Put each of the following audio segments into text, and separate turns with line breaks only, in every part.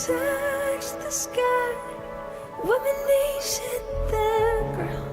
touch the sky when my knees hit the ground.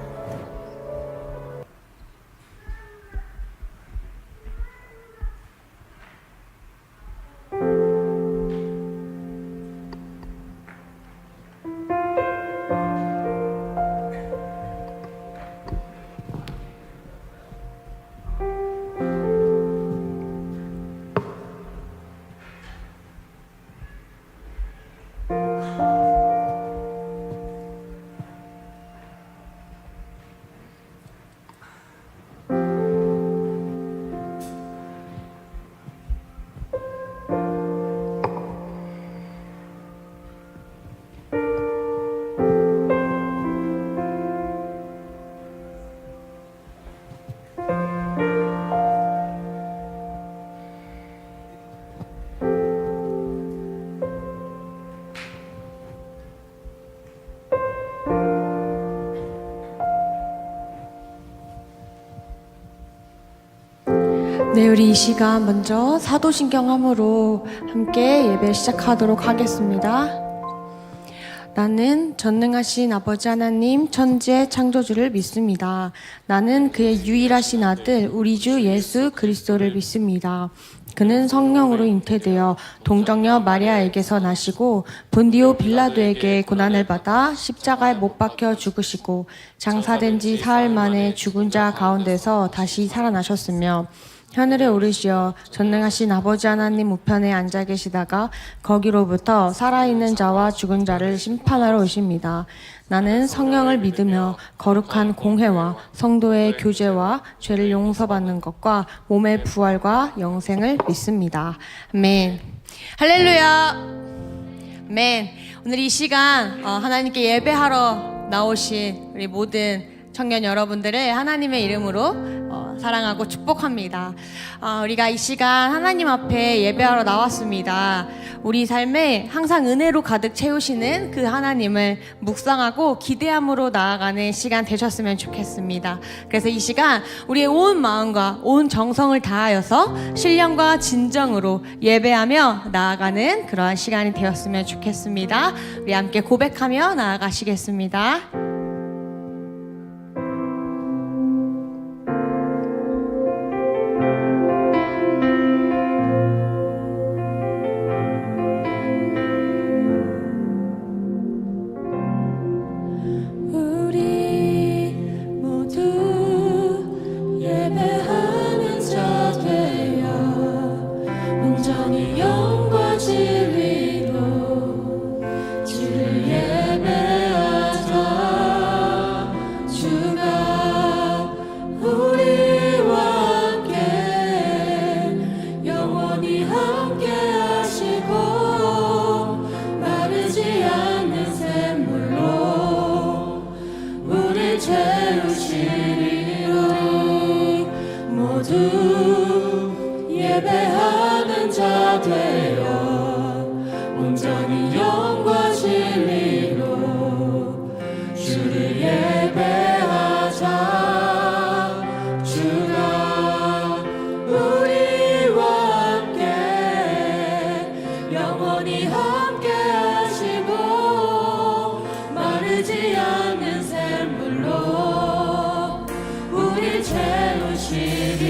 네, 우리 이 시간 먼저 사도신경함으로 함께 예배 시작하도록 하겠습니다. 나는 전능하신 아버지 하나님 천지의 창조주를 믿습니다. 나는 그의 유일하신 아들 우리 주 예수 그리스도를 믿습니다. 그는 성령으로 잉태되어 동정녀 마리아에게서 나시고 본디오 빌라도에게 고난을 받아 십자가에 못 박혀 죽으시고 장사된 지 사흘 만에 죽은 자 가운데서 다시 살아나셨으며 하늘에 오르시어 전능하신 아버지 하나님 우편에 앉아 계시다가 거기로부터 살아있는 자와 죽은 자를 심판하러 오십니다. 나는 성령을 믿으며 거룩한 공회와 성도의 교제와 죄를 용서받는 것과 몸의 부활과 영생을 믿습니다. 아멘. 할렐루야. 아멘. 오늘 이 시간 하나님께 예배하러 나오신 우리 모든 청년 여러분들을 하나님의 이름으로 사랑하고 축복합니다. 우리가 이 시간 하나님 앞에 예배하러 나왔습니다. 우리 삶에 항상 은혜로 가득 채우시는 그 하나님을 묵상하고 기대함으로 나아가는 시간 되셨으면 좋겠습니다. 그래서 이 시간 우리의 온 마음과 온 정성을 다하여서 신령과 진정으로 예배하며 나아가는 그러한 시간이 되었으면 좋겠습니다. 우리 함께 고백하며 나아가시겠습니다.
예배하는 자 되어 온전히 영과 진리로 주를 예배하자. 주가 우리와 함께 영원히 함께 하시고 마르지 않는 샘물로 우리 채우시리라.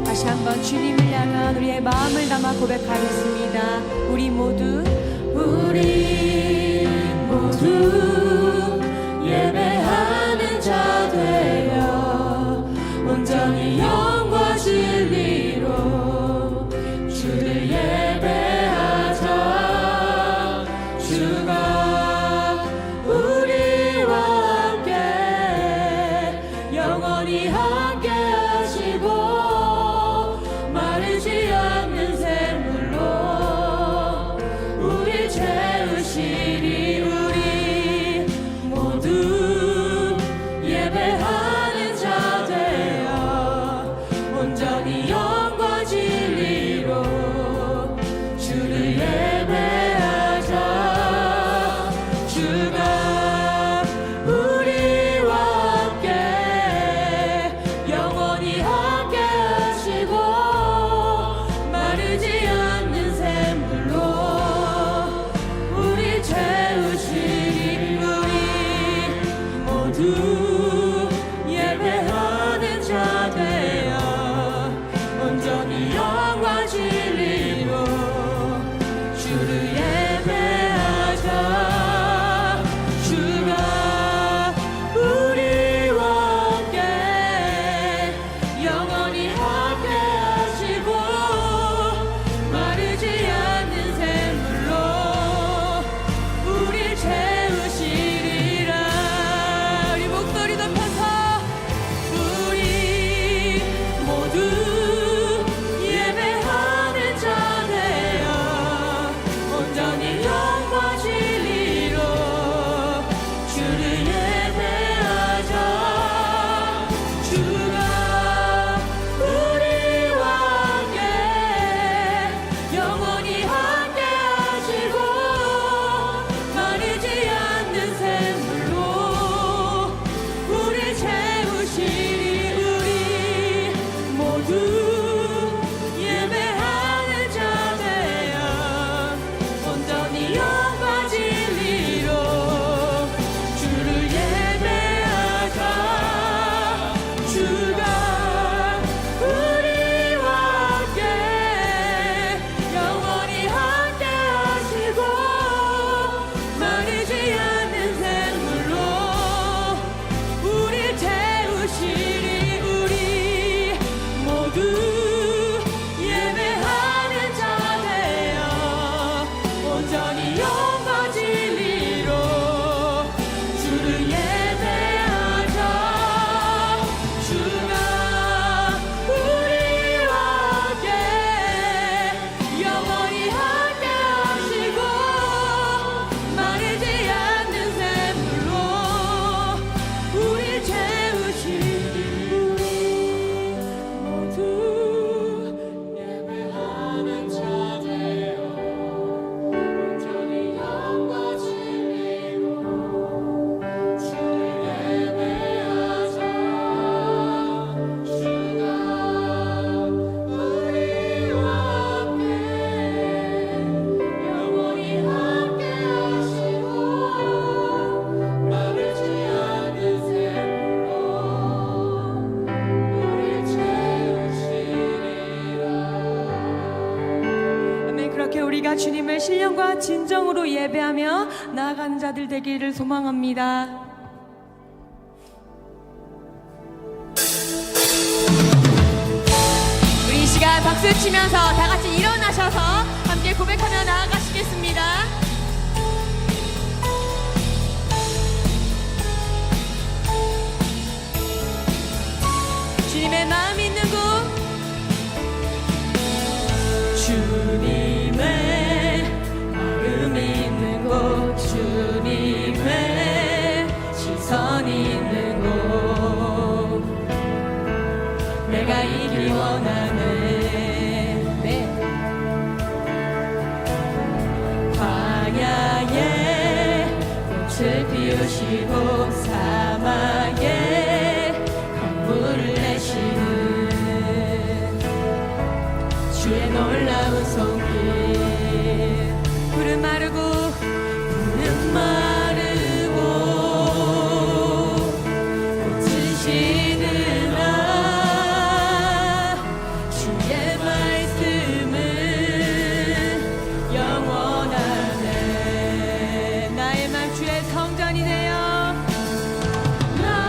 다시 한번 주님을 향한 우리의 마음을 담아 고백하겠습니다. 우리 모두
예배하는 자 되어 온전히 영과 진리로 주를 예배하자. 주가 우리와 함께 영원히 함께 하시고 마르지 않는 샘물로 우리 채우시
신령과 진정으로 예배하며 나아가는 자들 되기를 소망합니다. 우리 이 시간 박수 치면서 다 같이 일어나셔서 함께 고백하며 나아가시겠습니다. 주님의 마음 있는 곳, 주님의 마음 있는 곳, 주님의 시선 있는 곳, 내가 이길 원하네. 네. 광야에 꽃을 피우시고 사막에 강물을 내시는 주의 놀라운 손길. 푸른 마르고 꽃을 시드나 주의 말씀은 영원하네. 나의 맘 주의 성전이 되어 나의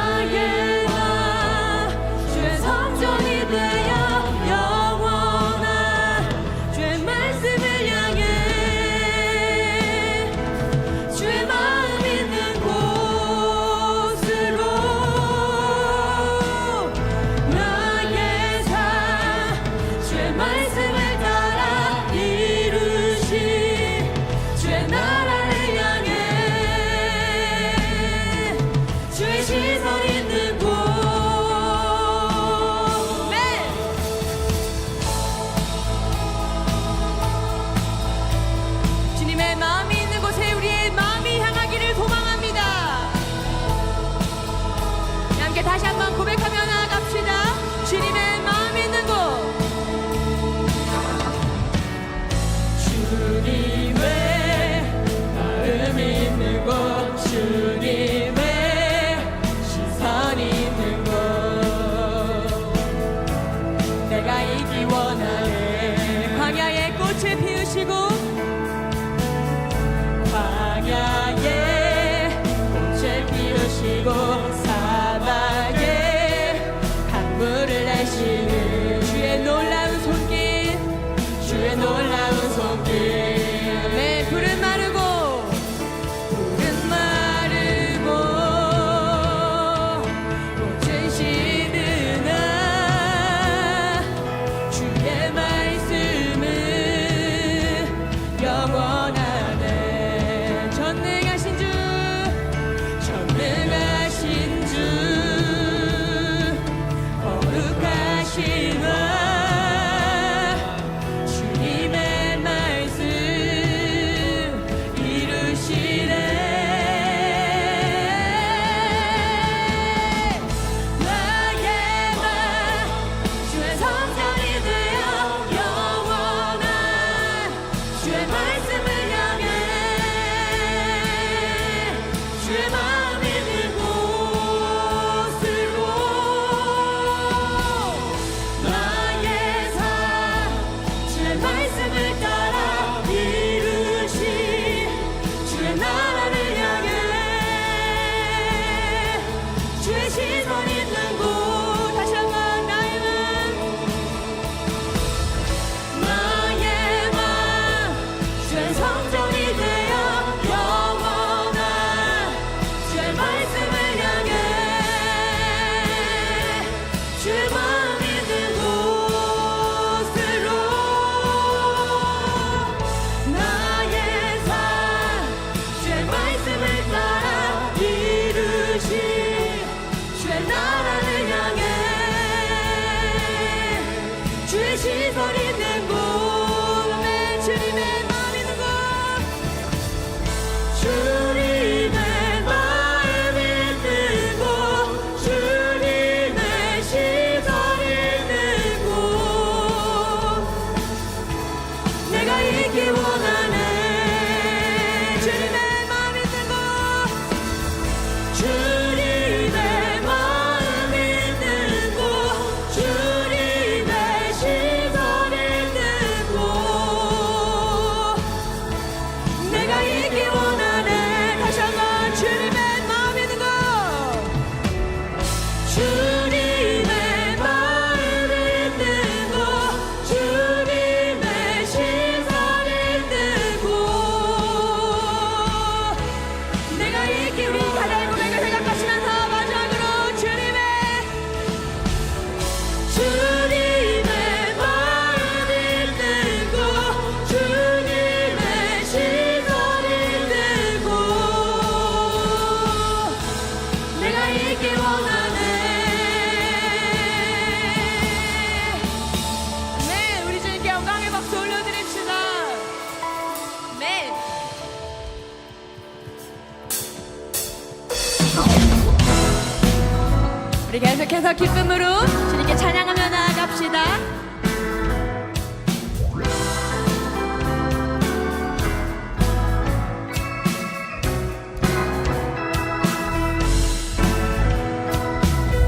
우리 계속해서 기쁨으로 주님께 찬양하며 나아갑시다.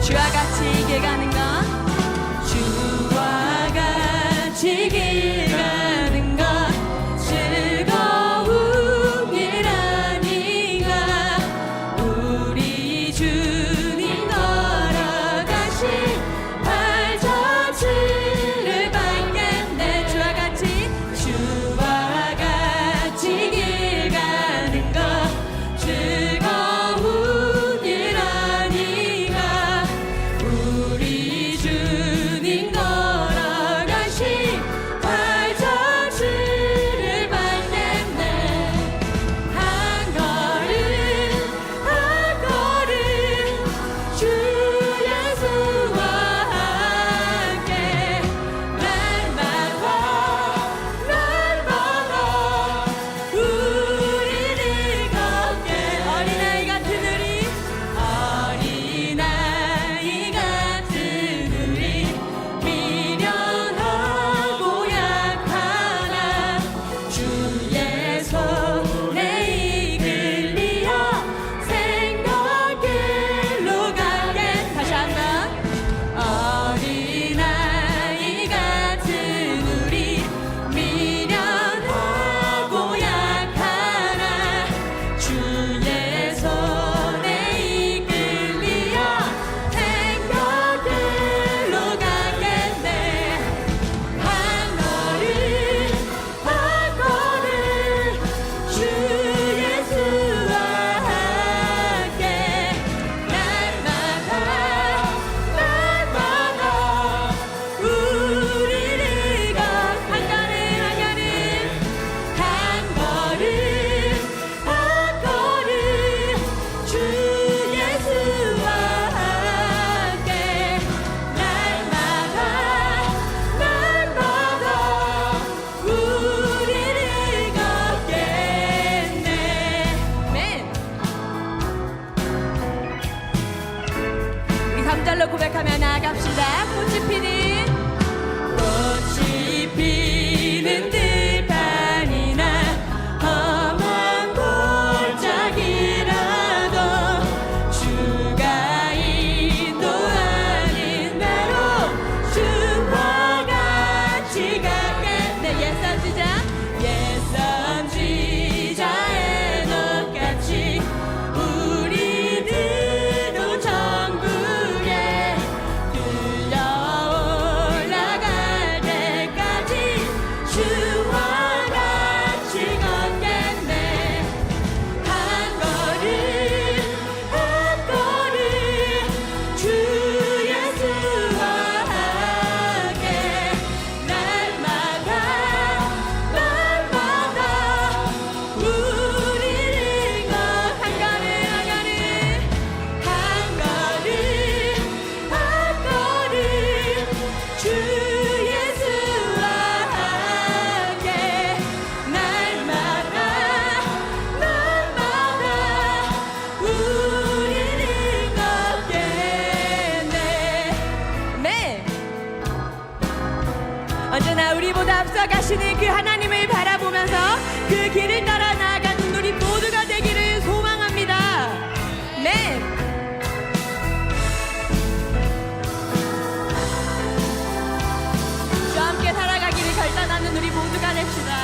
주와 같이 길 가는 것, 주와 같이 길 가는 것 즐거움이라니가. 우리 주님 걸어가신 발자취를 밟겠네. 주와 같이 길 가는 것 즐거움이라니가. 우리 주님 걸어가신 발자취를 밟겠네. 한 걸음 한 걸음 주 예수와 함께 날마다 우리를 걷게. 어린아이 같은 우리 미련하고 약하나 주의 손에 이끌리어 생명길로 가게. 다시 한번. 어린아이 같은 우리 미련하고 약하나 주의 손에 이끌리어 생명길로 가겠네. 한 걸음 한 걸음 주 예수와 함께 날마다 우리를 걷. 한 걸음 한 걸음 한 걸음 주 예수와 함께 날마다 우리를 걷겠네. 아멘. 우리 3절로 고백하며 나아갑시다. 꽃이 피는 들판이나 험한 골짜기라도 주가 인도하는 대로 주와 같이 가겠네. 옛선지자의 돛같이 우리들도 천국에 들려 올라갈 때까지 주와 같이 걷겠네. 한 걸음 한 걸음 주 예수와 함께 날마다 우리를 걷. 한 걸음 한 걸음 한 걸음 주 예수와 함께 날마다 우리를 걷겠네. 아멘. 언제나 우리보다 앞서가시는 그 하나님을 바라보면서 그 길을 따라 나아가는 우리 모두가 되기를 소망합니다. 아멘. 주와 함께 살아가기를 결단하는 우리 모두가 됩시다.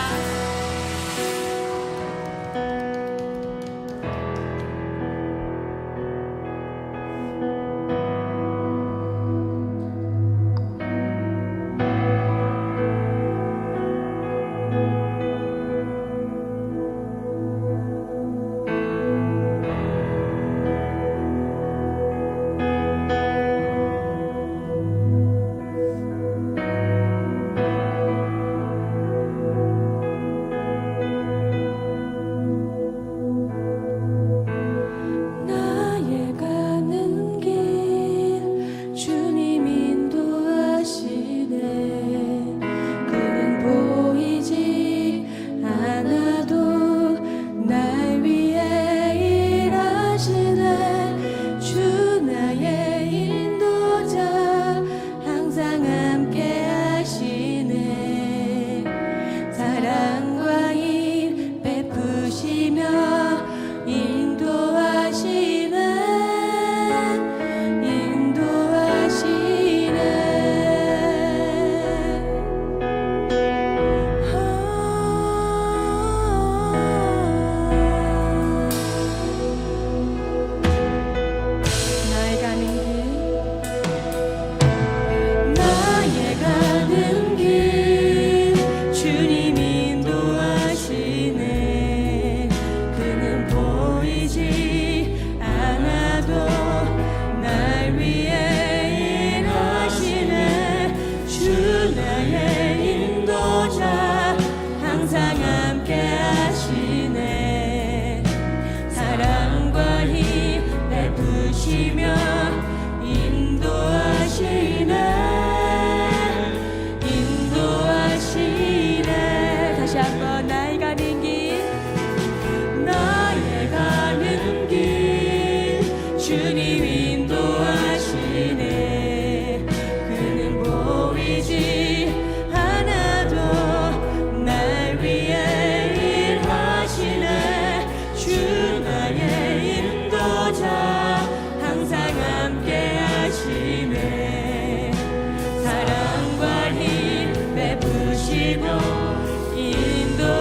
보시며 인도하시네 다시 한번 나의 가는 길 주님 인도하시네 그는 보이지 않아도 날 위해 일하시네 주 나의 인도자 항상 함께 하시네 사랑과 힘 베푸시고 인도하시네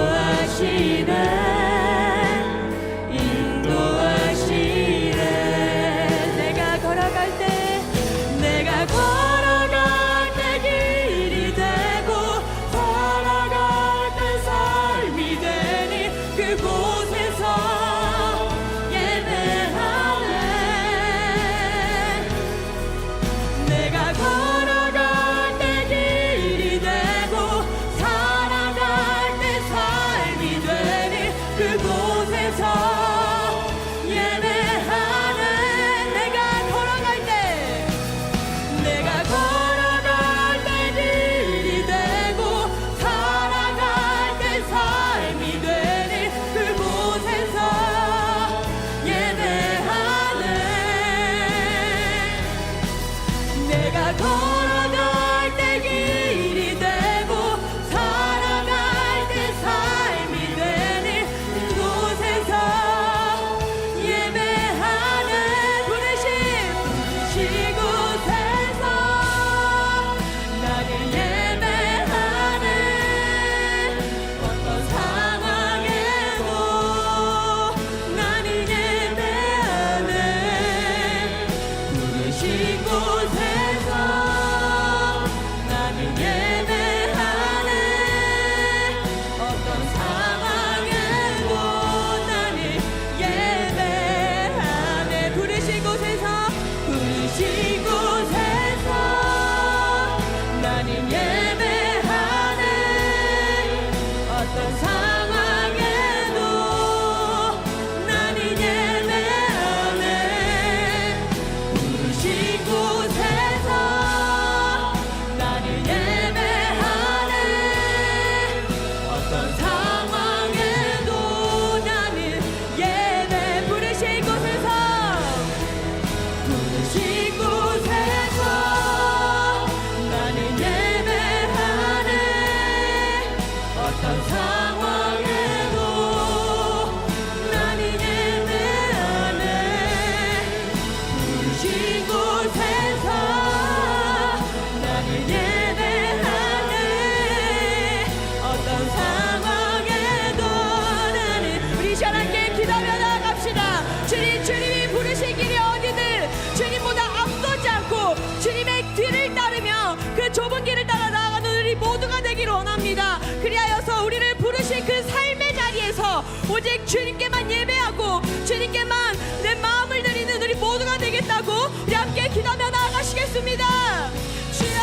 좁은 길을 따라 나아가는 우리 모두가 되기를 원합니다. 그리하여서 우리를 부르신 그 삶의 자리에서 오직 주님께만 예배하고 주님께만 내 마음을 드리는 우리 모두가 되겠다고 우리 함께 기도하며 나아가시겠습니다. 주여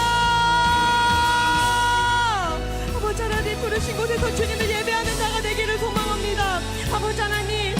아버지 하나님 부르신 곳에서 주님을 예배하는 자가 되기를 소망합니다. 아버지 하나님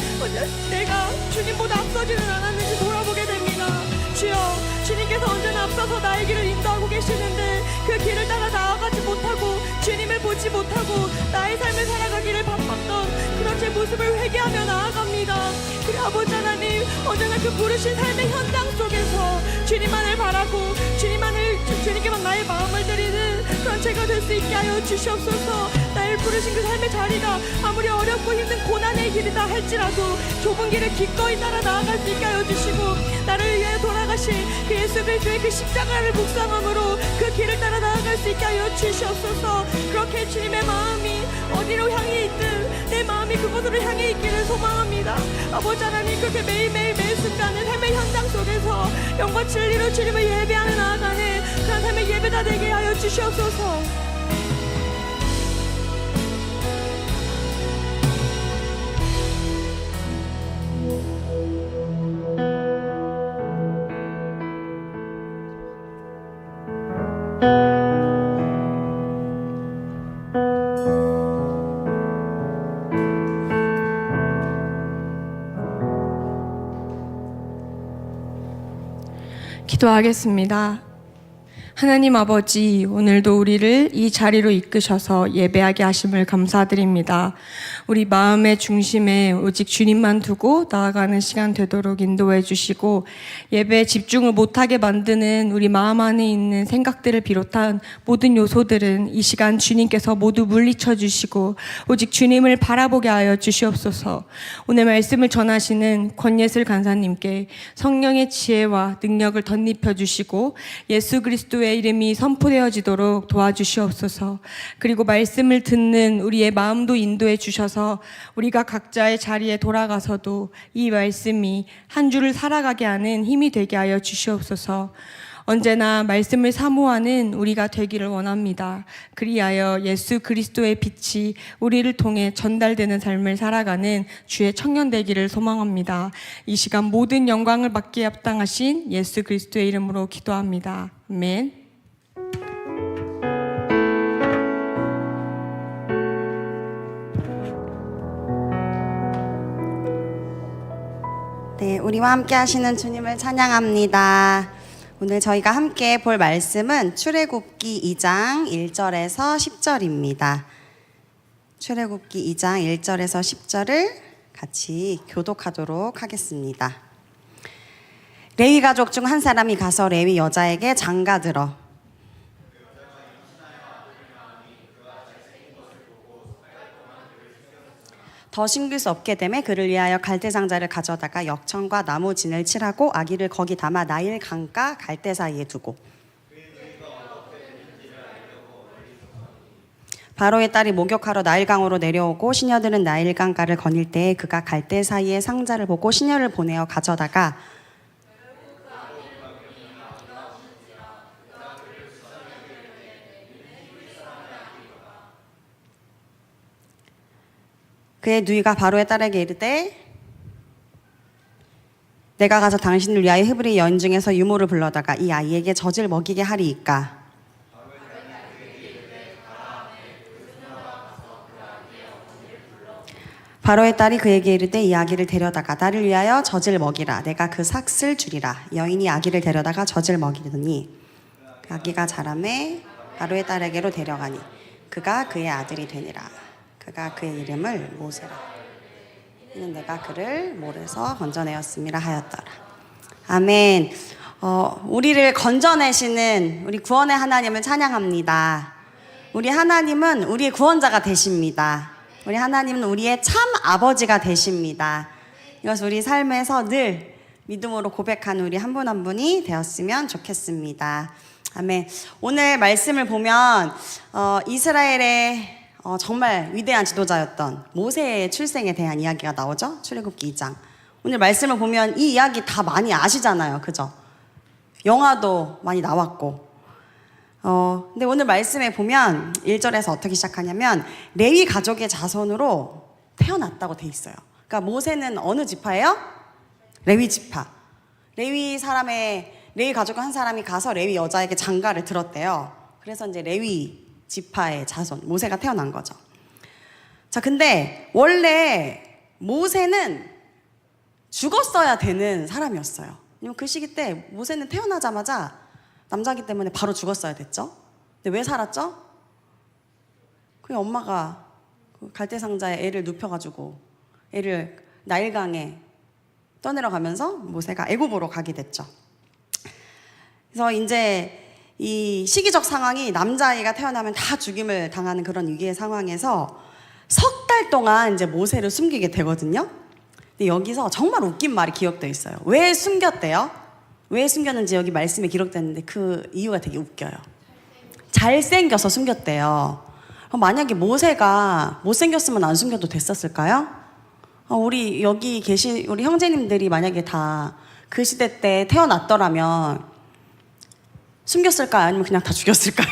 내가 주님보다 앞서지는 않았는지 돌아보게 됩니다. 주여 주님께서 언제나 앞서서 나의 길을 인도하고 계시는데 그 길을 따라 나아가지 못하고 주님을 보지 못하고 나의 삶을 살아가기를 바빴던 그런 제 모습을 회개하며 나아갑니다. 그래 아버지 하나님 언제나 그 부르신 삶의 현장 속에서 주님만을 바라고 주님께만 나의 마음을 드리는 그런 제가 될 수 있게 하여 주시옵소서. 나를 부르신 그 삶의 자리가 아무리 어렵고 힘든 고난의 길이다 할지라도 좁은 길을 기꺼이 따라 나아갈 수 있게 하여 주시고 나를 위해 돌아가신 그 예수 그리스도의 그 십자가를 묵상함으로 그 길을 따라 나아갈 수 있게 하여 주시옵소서. 그렇게 주님의 마음이 어디로 향해 있든 내 마음이 그곳으로 향해 있기를 소망합니다. 아버지 하나님 그렇게 매일매일 매순간을 삶의 현장 속에서 영과 진리로 주님을 예배하는 나아가는 그런 삶의 예배다 되게 하여 주시옵소서.
기도하겠습니다. 하나님 아버지, 오늘도 우리를 이 자리로 이끄셔서 예배하게 하심을 감사드립니다. 우리 마음의 중심에 오직 주님만 두고 나아가는 시간 되도록 인도해 주시고, 예배에 집중을 못하게 만드는 우리 마음 안에 있는 생각들을 비롯한 모든 요소들은 이 시간 주님께서 모두 물리쳐 주시고 오직 주님을 바라보게 하여 주시옵소서. 오늘 말씀을 전하시는 권예슬 간사님께 성령의 지혜와 능력을 덧입혀 주시고 예수 그리스도의 이름이 선포되어지도록 도와주시옵소서. 그리고 말씀을 듣는 우리의 마음도 인도해 주셔서 우리가 각자의 자리에 돌아가서도 이 말씀이 한 주를 살아가게 하는 힘이 되게 하여 주시옵소서. 언제나 말씀을 사모하는 우리가 되기를 원합니다. 그리하여 예수 그리스도의 빛이 우리를 통해 전달되는 삶을 살아가는 주의 청년 되기를 소망합니다. 이 시간 모든 영광을 받기에 합당하신 예수 그리스도의 이름으로 기도합니다. 아멘.
네, 우리와 함께 하시는 주님을 찬양합니다. 오늘 저희가 함께 볼 말씀은 출애굽기 2장 1절에서 10절입니다. 출애굽기 2장 1절에서 10절을 같이 교독하도록 하겠습니다. 레위 가족 중 한 사람이 가서 레위 여자에게 장가들어 더 싱길 수 없게 되매 그를 위하여 갈대 상자를 가져다가 역청과 나무 진을 칠하고 아기를 거기 담아 나일 강가 갈대 사이에 두고 바로의 딸이 목욕하러 나일강으로 내려오고 시녀들은 나일강가를 거닐 때에 그가 갈대 사이에 상자를 보고 시녀를 보내어 가져다가 그의 누이가 바로의 딸에게 이르되 내가 가서 당신을 위하여 히브리 여인 중에서 유모를 불러다가 이 아이에게 젖을 먹이게 하리이까. 바로의 딸이 그에게 이르되 이 아기를 데려다가 나를 위하여 젖을 먹이라. 내가 그 삭슬 주리라. 여인이 아기를 데려다가 젖을 먹이더니 그 아기가 자라매 바로의 딸에게로 데려가니 그가 그의 아들이 되니라. 그가 그의 이름을 모세라. 이는 내가 그를 몰에서 건져내었음이라 하였더라. 아멘. 우리를 건져내시는 우리 구원의 하나님을 찬양합니다. 우리 하나님은 우리의 구원자가 되십니다. 우리 하나님은 우리의 참 아버지가 되십니다. 이것을 우리 삶에서 늘 믿음으로 고백하는 우리 한 분 한 분이 되었으면 좋겠습니다. 아멘. 오늘 말씀을 보면 이스라엘의 정말 위대한 지도자였던 모세의 출생에 대한 이야기가 나오죠. 출애굽기 2장. 오늘 말씀을 보면 이 이야기 다 많이 아시잖아요. 그죠? 영화도 많이 나왔고. 근데 오늘 말씀에 보면 1절에서 어떻게 시작하냐면 레위 가족의 자손으로 태어났다고 돼 있어요. 그러니까 모세는 어느 지파예요? 레위 지파. 레위 가족 한 사람이 가서 레위 여자에게 장가를 들었대요. 그래서 이제 레위 지파의 자손, 모세가 태어난 거죠. 자, 근데 원래 모세는 죽었어야 되는 사람이었어요. 왜냐면 그 시기 때 모세는 태어나자마자 남자기 때문에 바로 죽었어야 됐죠. 근데 왜 살았죠? 그냥 엄마가 갈대상자에 애를 눕혀가지고 애를 나일강에 떠내려가면서 모세가 애굽으로 가게 됐죠. 그래서 이제 이 시기적 상황이 남자아이가 태어나면 다 죽임을 당하는 그런 위기의 상황에서 석 달 동안 이제 모세를 숨기게 되거든요. 근데 여기서 정말 웃긴 말이 기억되어 있어요. 왜 숨겼대요? 왜 숨겼는지 여기 말씀에 기록됐는데 그 이유가 되게 웃겨요. 잘생겨서 숨겼대요. 만약에 모세가 못생겼으면 안 숨겨도 됐었을까요? 우리 여기 계신 우리 형제님들이 만약에 다 그 시대 때 태어났더라면 숨겼을까요? 아니면 그냥 다 죽였을까요?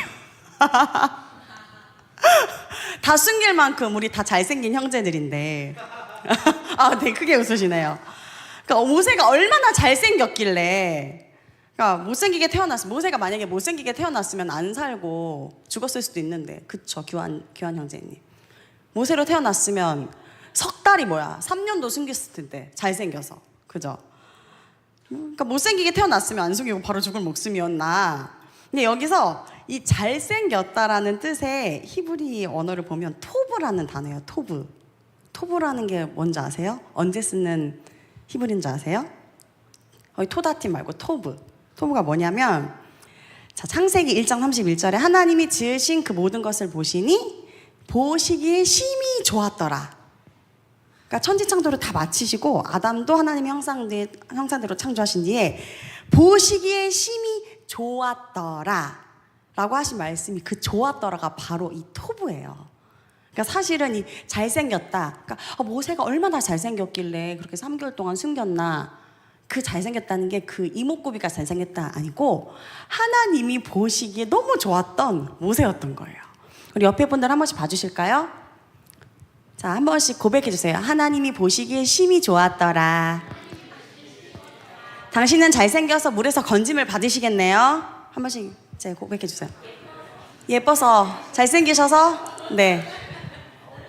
다 숨길 만큼 우리 다 잘생긴 형제들인데 네, 크게 웃으시네요. 그러니까 모세가 얼마나 잘생겼길래, 그러니까 모세가 만약에 못생기게 태어났으면 안 살고 죽었을 수도 있는데, 그쵸, 규환 형제님. 모세로 태어났으면 석 달이 뭐야, 3년도 숨겼을 텐데, 잘생겨서, 그죠? 그러니까 못생기게 태어났으면 안 속이고 바로 죽을 목숨이었나. 근데 여기서 이 잘생겼다라는 뜻의 히브리 언어를 보면 토브라는 단어예요. 토브. 토브라는 게 뭔지 아세요? 언제 쓰는 히브리인 줄 아세요? 토다티 말고 토브. 토브가 뭐냐면, 자, 창세기 1장 31절에 하나님이 지으신 그 모든 것을 보시기에 심히 좋았더라. 그러니까 천지창조를 다 마치시고 아담도 하나님의 형상대로 창조하신 뒤에 보시기에 심히 좋았더라 라고 하신 말씀이, 그 좋았더라가 바로 이 토브예요. 그러니까 사실은 이 잘생겼다, 그러니까 모세가 얼마나 잘생겼길래 그렇게 3개월 동안 숨겼나, 그 잘생겼다는 게 그 이목구비가 잘생겼다 아니고 하나님이 보시기에 너무 좋았던 모세였던 거예요. 우리 옆에 분들 한 번씩 봐주실까요? 자, 한 번씩 고백해 주세요. 하나님이 보시기에 심히 좋았더라. 당신은 잘생겨서 물에서 건짐을 받으시겠네요. 한 번씩 이제 고백해 주세요. 예뻐서, 잘생기셔서. 네.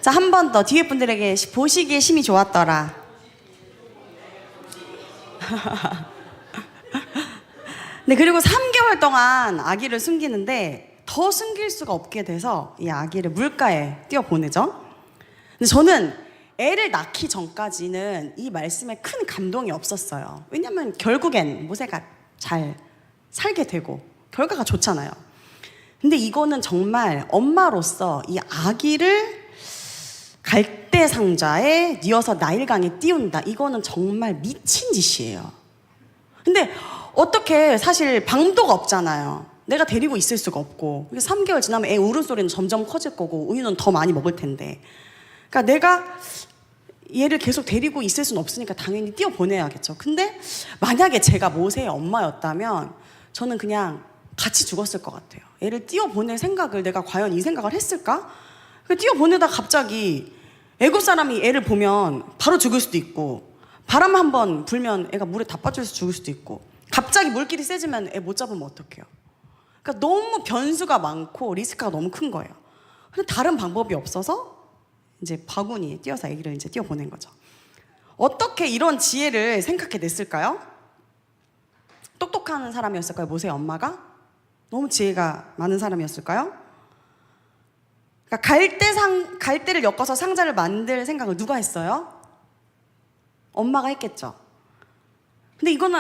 자, 한 번 더 뒤에 분들에게 보시기에 심히 좋았더라. 네, 그리고 3개월 동안 아기를 숨기는데 더 숨길 수가 없게 돼서 이 아기를 물가에 띄워 보내죠. 근데 저는 애를 낳기 전까지는 이 말씀에 큰 감동이 없었어요. 왜냐면 결국엔 모세가 잘 살게 되고 결과가 좋잖아요. 근데 이거는 정말 엄마로서 이 아기를 갈대 상자에 뉘어서 나일강에 띄운다. 이거는 정말 미친 짓이에요. 근데 어떻게, 사실 방도가 없잖아요. 내가 데리고 있을 수가 없고. 3개월 지나면 애 울음소리는 점점 커질 거고 우유는 더 많이 먹을 텐데. 그러니까 내가 얘를 계속 데리고 있을 수는 없으니까 당연히 띄워보내야겠죠. 근데 만약에 제가 모세의 엄마였다면 저는 그냥 같이 죽었을 것 같아요. 애를 띄워보낼 생각을 내가 과연 이 생각을 했을까? 띄워보내다가 갑자기 애국 사람이 애를 보면 바로 죽을 수도 있고, 바람 한번 불면 애가 물에 다 빠져서 죽을 수도 있고, 갑자기 물길이 세지면 애 못 잡으면 어떡해요? 그러니까 너무 변수가 많고 리스크가 너무 큰 거예요. 근데 다른 방법이 없어서 이제 바구니에 띄어서 아기를 이제 띄워보낸 거죠. 어떻게 이런 지혜를 생각해냈을까요? 똑똑한 사람이었을까요? 모세의 엄마가? 너무 지혜가 많은 사람이었을까요? 그러니까 갈대를 엮어서 상자를 만들 생각을 누가 했어요? 엄마가 했겠죠. 근데 이거는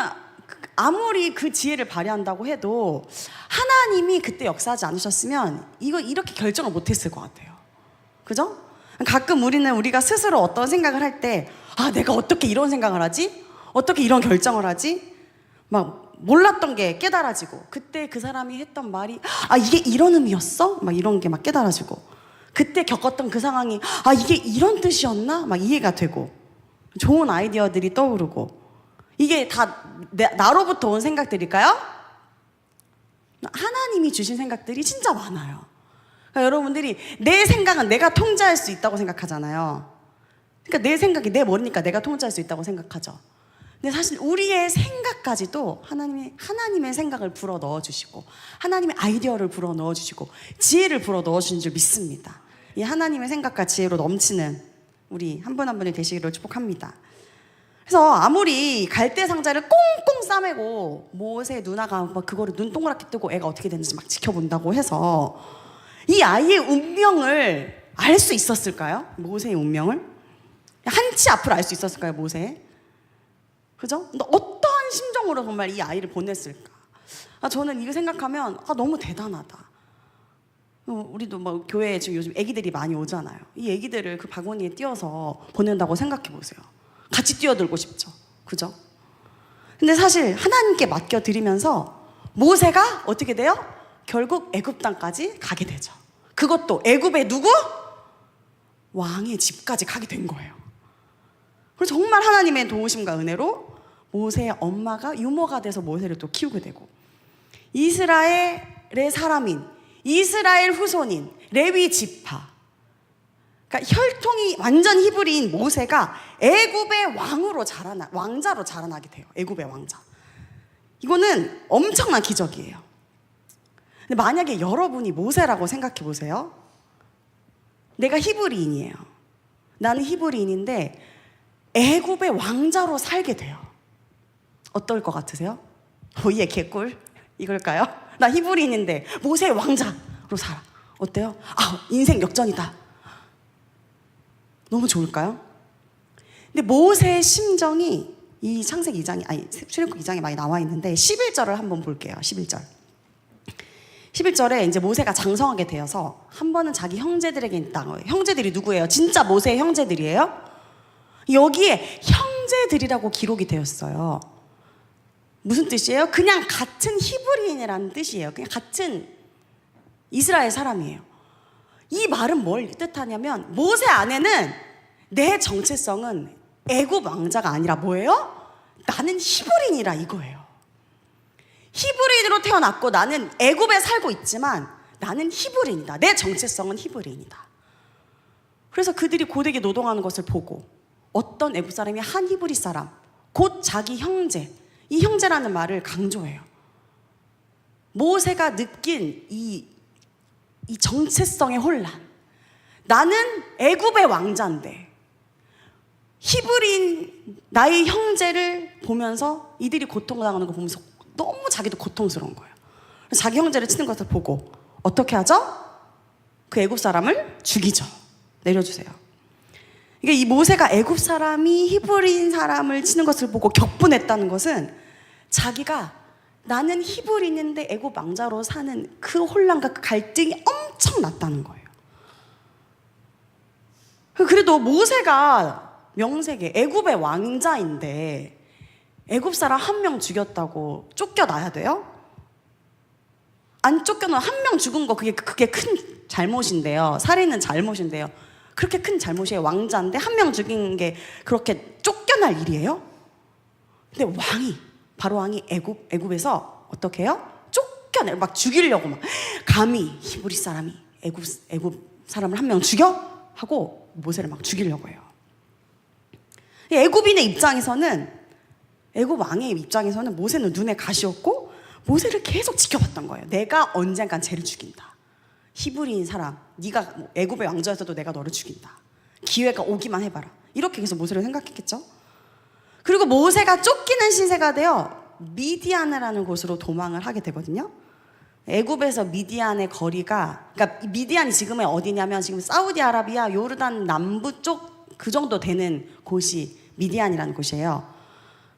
아무리 그 지혜를 발휘한다고 해도 하나님이 그때 역사하지 않으셨으면 이거 이렇게 결정을 못했을 것 같아요. 그죠? 가끔 우리가 스스로 어떤 생각을 할 때, 내가 어떻게 이런 생각을 하지? 어떻게 이런 결정을 하지? 막 몰랐던 게 깨달아지고, 그때 그 사람이 했던 말이 이게 이런 의미였어? 막 이런 게 막 깨달아지고, 그때 겪었던 그 상황이 이게 이런 뜻이었나? 막 이해가 되고, 좋은 아이디어들이 떠오르고, 이게 다 나로부터 온 생각들일까요? 하나님이 주신 생각들이 진짜 많아요. 그러니까 여러분들이 내 생각은 내가 통제할 수 있다고 생각하잖아요. 그러니까 내 생각이 내 머리니까 내가 통제할 수 있다고 생각하죠. 근데 사실 우리의 생각까지도 하나님의 생각을 불어 넣어주시고, 하나님의 아이디어를 불어 넣어주시고, 지혜를 불어 넣어주신 줄 믿습니다. 이 하나님의 생각과 지혜로 넘치는 우리 한 분 한 분이 되시기를 축복합니다. 그래서 아무리 갈대 상자를 꽁꽁 싸매고 모세 누나가 막 그거를 눈 동그랗게 뜨고 애가 어떻게 되는지 막 지켜본다고 해서 이 아이의 운명을 알 수 있었을까요? 모세의 운명을? 한치 앞을 알 수 있었을까요, 모세? 그죠? 근데 어떠한 심정으로 정말 이 아이를 보냈을까? 저는 이거 생각하면 너무 대단하다. 우리도 막 교회에 지금 요즘 애기들이 많이 오잖아요. 이 애기들을 그 바구니에 띄워서 보낸다고 생각해 보세요. 같이 뛰어들고 싶죠. 그죠? 근데 사실 하나님께 맡겨드리면서 모세가 어떻게 돼요? 결국 애굽 땅까지 가게 되죠. 그것도 애굽의 누구? 왕의 집까지 가게 된 거예요. 그래서 정말 하나님의 도우심과 은혜로 모세의 엄마가 유모가 돼서 모세를 또 키우게 되고, 이스라엘의 사람인, 이스라엘 후손인 레위 지파, 그러니까 혈통이 완전 히브리인 모세가 애굽의 왕자로 자라나게 돼요. 애굽의 왕자. 이거는 엄청난 기적이에요. 근데 만약에 여러분이 모세라고 생각해 보세요. 내가 히브리인이에요. 나는 히브리인인데 애굽의 왕자로 살게 돼요. 어떨 것 같으세요? 오예 개꿀 이걸까요? 나 히브리인인데 모세의 왕자로 살아. 어때요? 아, 인생 역전이다. 너무 좋을까요? 근데 모세의 심정이 이 창세기 2장이 아니 출애굽기 2장에 많이 나와 있는데 11절을 한번 볼게요. 11절에 이제 모세가 장성하게 되어서 한 번은 자기 형제들에게 있다. 형제들이 누구예요? 진짜 모세의 형제들이에요? 여기에 형제들이라고 기록이 되었어요. 무슨 뜻이에요? 그냥 같은 히브리인이라는 뜻이에요. 그냥 같은 이스라엘 사람이에요. 이 말은 뭘 뜻하냐면 모세 안에는 내 정체성은 애굽 왕자가 아니라 뭐예요? 나는 히브리인이라 이거예요. 히브리인으로 태어났고 나는 애굽에 살고 있지만 나는 히브리인이다. 내 정체성은 히브리인이다. 그래서 그들이 고되게 노동하는 것을 보고 어떤 애굽 사람이 한 히브리 사람, 곧 자기 형제, 이 형제라는 말을 강조해요. 모세가 느낀 이 정체성의 혼란. 나는 애굽의 왕자인데 히브리인 나의 형제를 보면서 이들이 고통당하는 거 보면서 너무 자기도 고통스러운 거예요. 그래서 자기 형제를 치는 것을 보고 어떻게 하죠? 그 애굽 사람을 죽이죠. 내려주세요. 이게 이 모세가 애굽 사람이 히브리인 사람을 치는 것을 보고 격분했다는 것은 자기가 나는 히브리인인데 애굽 왕자로 사는 그 혼란과 그 갈등이 엄청 났다는 거예요. 그래도 모세가 명색에 애굽의 왕자인데 애굽 사람 한 명 죽였다고 쫓겨나야 돼요? 안 쫓겨나면 한 명 죽은 거 그게 큰 잘못인데요. 살인은 잘못인데요. 그렇게 큰 잘못이에요. 왕자인데 한 명 죽인 게 그렇게 쫓겨날 일이에요? 근데 바로 왕이 애굽에서 어떻게 해요? 쫓겨내 막 죽이려고 막 감히 히브리 사람이 애굽 사람을 한 명 죽여? 하고 모세를 막 죽이려고 해요. 애굽인의 입장에서는 애굽 왕의 입장에서는 모세는 눈에 가시였고 모세를 계속 지켜봤던 거예요. 내가 언젠간 쟤를 죽인다. 히브리인 사람, 네가 애굽의 왕자였어도 내가 너를 죽인다. 기회가 오기만 해봐라. 이렇게 계속 모세를 생각했겠죠. 그리고 모세가 쫓기는 시세가 되어 미디안이라는 곳으로 도망을 하게 되거든요. 애굽에서 미디안의 거리가, 그러니까 미디안이 지금은 어디냐면 지금 사우디아라비아 요르단 남부 쪽 그 정도 되는 곳이 미디안이라는 곳이에요.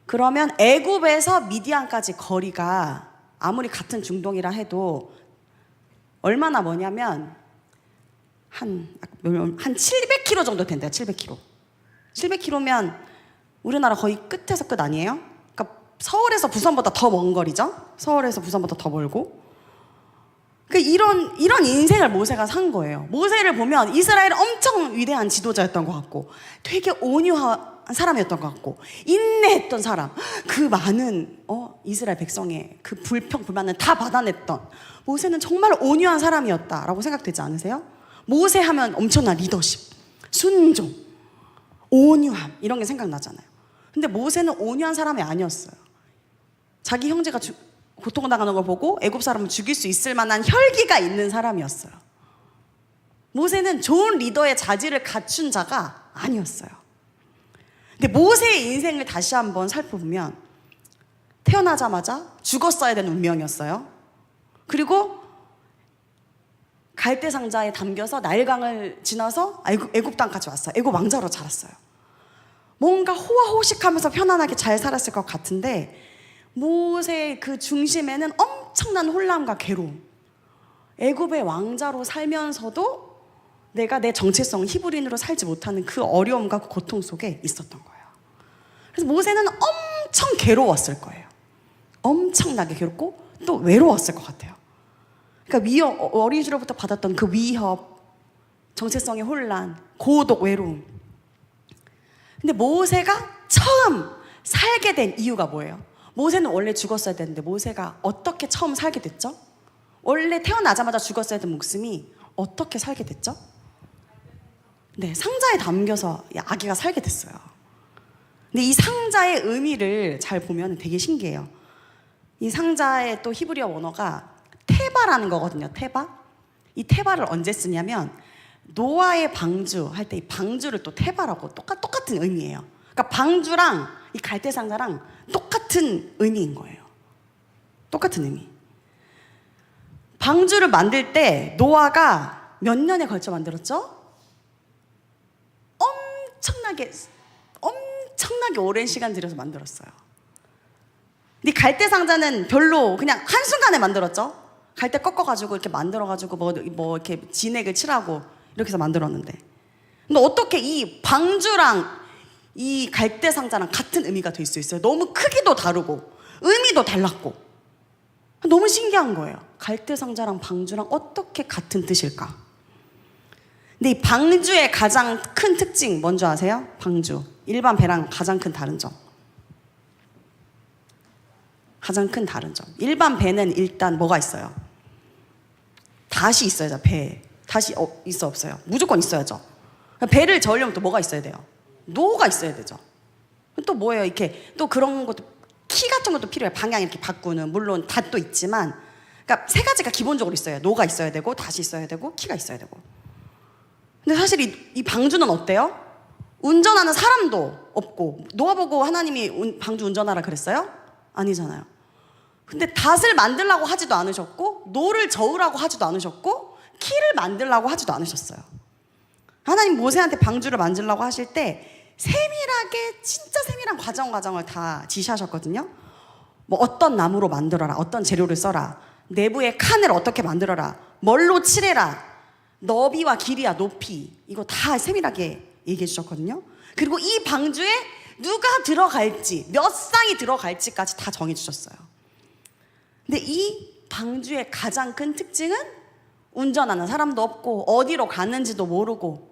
그러면 애굽에서 미디안까지 거리가 아무리 같은 중동이라 해도 얼마나 뭐냐면 한 700km 정도 된대요. 700km. 700km면 우리나라 거의 끝에서 끝 아니에요? 그러니까 서울에서 부산보다 더 먼 거리죠. 서울에서 부산보다 더 멀고. 그러니까 이런 인생을 모세가 산 거예요. 모세를 보면 이스라엘은 엄청 위대한 지도자였던 것 같고 되게 온유한 사람이었던 것 같고 인내했던 사람, 그 많은 이스라엘 백성의 그 불평불만을 다 받아냈던 모세는 정말 온유한 사람이었다라고 생각되지 않으세요? 모세 하면 엄청난 리더십, 순종, 온유함 이런 게 생각나잖아요. 근데 모세는 온유한 사람이 아니었어요. 자기 형제가 고통당하는 걸 보고 애굽 사람을 죽일 수 있을 만한 혈기가 있는 사람이었어요. 모세는 좋은 리더의 자질을 갖춘 자가 아니었어요. 근데 모세의 인생을 다시 한번 살펴보면 태어나자마자 죽었어야 되는 운명이었어요. 그리고 갈대 상자에 담겨서 나일강을 지나서 애굽 땅까지 왔어요. 애굽 왕자로 자랐어요. 뭔가 호화호식하면서 편안하게 잘 살았을 것 같은데 모세의 그 중심에는 엄청난 혼란과 괴로움, 애굽의 왕자로 살면서도 내가 내 정체성 히브리인으로 살지 못하는 그 어려움과 그 고통 속에 있었던 거예요. 그래서 모세는 엄청 괴로웠을 거예요. 엄청나게 괴롭고 또 외로웠을 것 같아요. 그러니까 어린 시절부터 받았던 그 위협, 정체성의 혼란, 고독, 외로움. 근데 모세가 처음 살게 된 이유가 뭐예요? 모세는 원래 죽었어야 되는데 모세가 어떻게 처음 살게 됐죠? 원래 태어나자마자 죽었어야 된 목숨이 어떻게 살게 됐죠? 네, 상자에 담겨서 아기가 살게 됐어요. 근데 이 상자의 의미를 잘 보면 되게 신기해요. 이 상자의 또 히브리어 원어가 테바라는 거거든요. 테바. 이 테바를 언제 쓰냐면 노아의 방주 할 때 이 방주를 또 테바라고 똑같은 의미예요. 그러니까 방주랑 이 갈대 상자랑 똑같은 같은 의미인 거예요. 똑같은 의미. 방주를 만들 때 노아가 몇 년에 걸쳐 만들었죠? 엄청나게 오랜 시간 들여서 만들었어요. 근데 갈대 상자는 별로 그냥 한순간에 만들었죠? 갈대 꺾어가지고 이렇게 만들어가지고 뭐 이렇게 진액을 칠하고 이렇게 해서 만들었는데, 근데 어떻게 이 방주랑 이 갈대 상자랑 같은 의미가 될 수 있어요? 너무 크기도 다르고 의미도 달랐고 너무 신기한 거예요. 갈대 상자랑 방주랑 어떻게 같은 뜻일까? 근데 이 방주의 가장 큰 특징 뭔지 아세요? 방주 일반 배랑 가장 큰 다른 점, 가장 큰 다른 점. 일반 배는 일단 뭐가 있어요? 닷이 있어야죠. 배에 닷이 있어 없어요? 무조건 있어야죠. 배를 저으려면 또 뭐가 있어야 돼요? 노가 있어야 되죠. 또 뭐예요? 이렇게 또 그런 것도 키 같은 것도 필요해요. 방향 이렇게 바꾸는, 물론 닷도 있지만, 그러니까 세 가지가 기본적으로 있어요. 노가 있어야 되고, 닷이 있어야 되고, 키가 있어야 되고. 근데 사실 이 방주는 어때요? 운전하는 사람도 없고, 노아 보고 하나님이 방주 운전하라 그랬어요? 아니잖아요. 근데 닷을 만들라고 하지도 않으셨고, 노를 저으라고 하지도 않으셨고, 키를 만들라고 하지도 않으셨어요. 하나님 모세한테 방주를 만들라고 하실 때 세밀하게, 진짜 세밀한 과정을 다 지시하셨거든요. 뭐 어떤 나무로 만들어라, 어떤 재료를 써라, 내부의 칸을 어떻게 만들어라, 뭘로 칠해라, 너비와 길이와 높이, 이거 다 세밀하게 얘기해 주셨거든요. 그리고 이 방주에 누가 들어갈지, 몇 쌍이 들어갈지까지 다 정해 주셨어요. 근데 이 방주의 가장 큰 특징은 운전하는 사람도 없고 어디로 가는지도 모르고,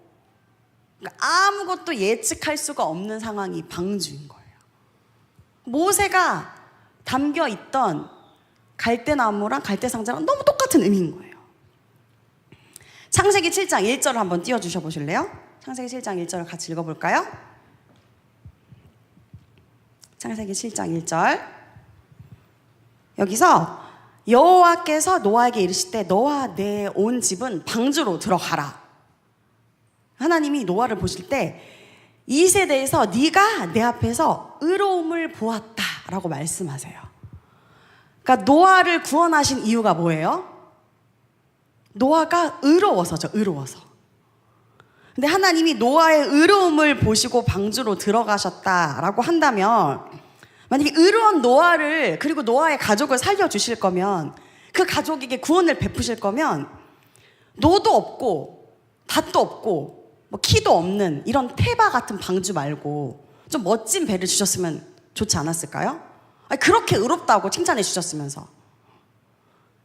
그러니까 아무것도 예측할 수가 없는 상황이 방주인 거예요. 모세가 담겨 있던 갈대나무랑 갈대상자랑 너무 똑같은 의미인 거예요. 창세기 7장 1절을 한번 띄워주셔 보실래요? 창세기 7장 1절을 같이 읽어볼까요? 창세기 7장 1절. 여기서 여호와께서 노아에게 이르시되 너와 내 온 집은 방주로 들어가라. 하나님이 노아를 보실 때 이 세대에서 네가 내 앞에서 의로움을 보았다라고 말씀하세요. 그러니까 노아를 구원하신 이유가 뭐예요? 노아가 의로워서죠. 의로워서. 근데 하나님이 노아의 의로움을 보시고 방주로 들어가셨다라고 한다면, 만약에 의로운 노아를, 그리고 노아의 가족을 살려주실 거면, 그 가족에게 구원을 베푸실 거면 노도 없고 닷도 없고 뭐 키도 없는 이런 테바 같은 방주 말고 좀 멋진 배를 주셨으면 좋지 않았을까요? 아니, 그렇게 의롭다고 칭찬해 주셨으면서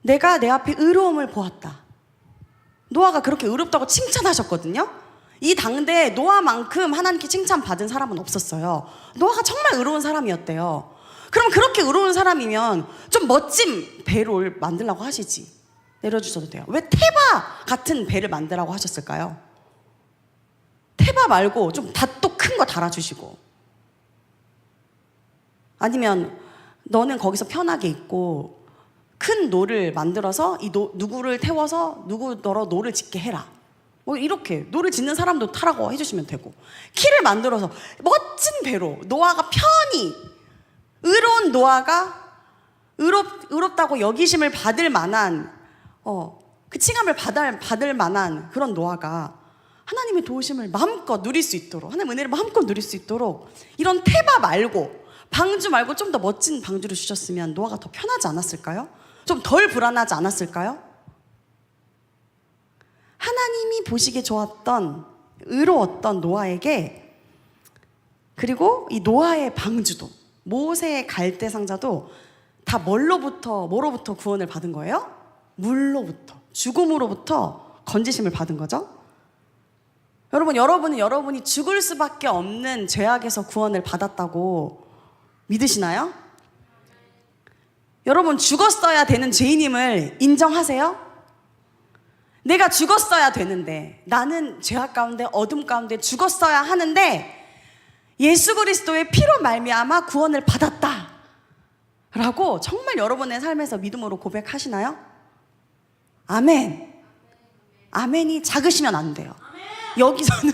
내가 내 앞에 의로움을 보았다. 노아가 그렇게 의롭다고 칭찬하셨거든요. 이 당대에 노아만큼 하나님께 칭찬받은 사람은 없었어요. 노아가 정말 의로운 사람이었대요. 그럼 그렇게 의로운 사람이면 좀 멋진 배를 만들라고 하시지. 내려주셔도 돼요. 왜 테바 같은 배를 만들라고 하셨을까요? 테바 말고 좀 닷도 큰 거 달아주시고, 아니면 너는 거기서 편하게 있고 큰 노를 만들어서 누구를 태워서 너로 노를 짓게 해라. 뭐 이렇게 노를 짓는 사람도 타라고 해주시면 되고, 키를 만들어서 멋진 배로 노아가 편히, 의로운 노아가 의롭다고 여기심을 받을 만한 그 칭함을 받을 만한 그런 노아가 하나님의 도우심을 마음껏 누릴 수 있도록, 하나님의 은혜를 마음껏 누릴 수 있도록 이런 테바 말고, 방주 말고 좀 더 멋진 방주를 주셨으면 노아가 더 편하지 않았을까요? 좀 덜 불안하지 않았을까요? 하나님이 보시기에 좋았던, 의로웠던 노아에게, 그리고 이 노아의 방주도, 모세의 갈대 상자도 다 뭐로부터 구원을 받은 거예요? 물로부터, 죽음으로부터 건지심을 받은 거죠. 여러분이 죽을 수밖에 없는 죄악에서 구원을 받았다고 믿으시나요? 여러분, 죽었어야 되는 죄인임을 인정하세요? 내가 죽었어야 되는데, 나는 죄악 가운데, 어둠 가운데 죽었어야 하는데 예수 그리스도의 피로 말미암아 구원을 받았다 라고 정말 여러분의 삶에서 믿음으로 고백하시나요? 아멘. 아멘이 작으시면 안 돼요. 여기서는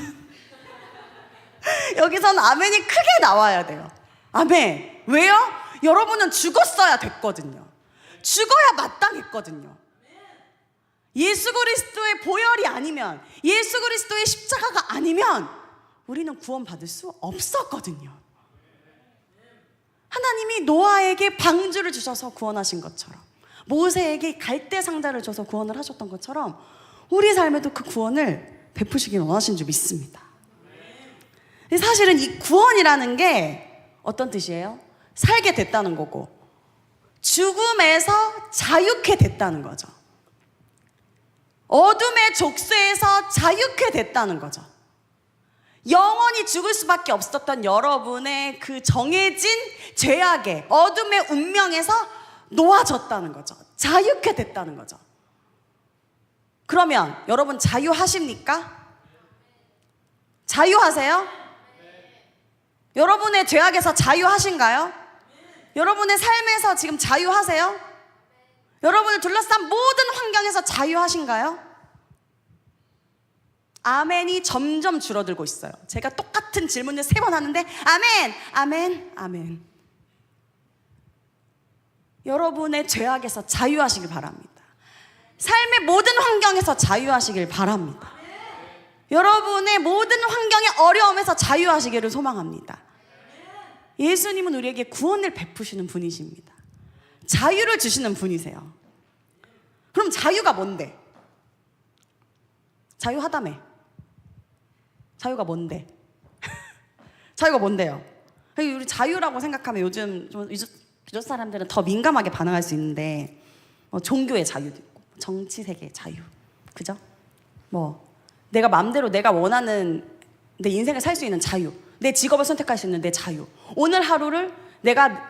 아멘이 크게 나와야 돼요. 아멘. 왜요? 여러분은 죽었어야 됐거든요. 죽어야 마땅했거든요. 예수 그리스도의 보혈이 아니면, 예수 그리스도의 십자가가 아니면 우리는 구원받을 수 없었거든요. 하나님이 노아에게 방주를 주셔서 구원하신 것처럼, 모세에게 갈대 상자를 줘서 구원을 하셨던 것처럼 우리 삶에도 그 구원을 베푸시길 원하신 줄 믿습니다. 사실은 이 구원이라는 게 어떤 뜻이에요? 살게 됐다는 거고, 죽음에서 자유케 됐다는 거죠. 어둠의 족쇄에서 자유케 됐다는 거죠. 영원히 죽을 수밖에 없었던 여러분의 그 정해진 죄악의 어둠의 운명에서 놓아졌다는 거죠. 자유케 됐다는 거죠. 그러면 여러분 자유하십니까? 자유하세요? 여러분의 죄악에서 자유하신가요? 여러분의 삶에서 지금 자유하세요? 여러분을 둘러싼 모든 환경에서 자유하신가요? 아멘이 점점 줄어들고 있어요. 제가 똑같은 질문을 3번 하는데 아멘, 아멘, 아멘. 여러분의 죄악에서 자유하시길 바랍니다. 삶의 모든 환경에서 자유하시길 바랍니다. 여러분의 모든 환경의 어려움에서 자유하시기를 소망합니다. 예수님은 우리에게 구원을 베푸시는 분이십니다. 자유를 주시는 분이세요. 그럼 자유가 뭔데? 자유하다며. 자유가 뭔데? 자유가 뭔데요? 우리 자유라고 생각하면 요즘 기존 사람들은 더 민감하게 반응할 수 있는데, 종교의 자유도 있고 정치 세계의 자유, 그죠? 내가 마음대로 내가 원하는 내 인생을 살 수 있는 자유, 내 직업을 선택할 수 있는 내 자유, 오늘 하루를 내가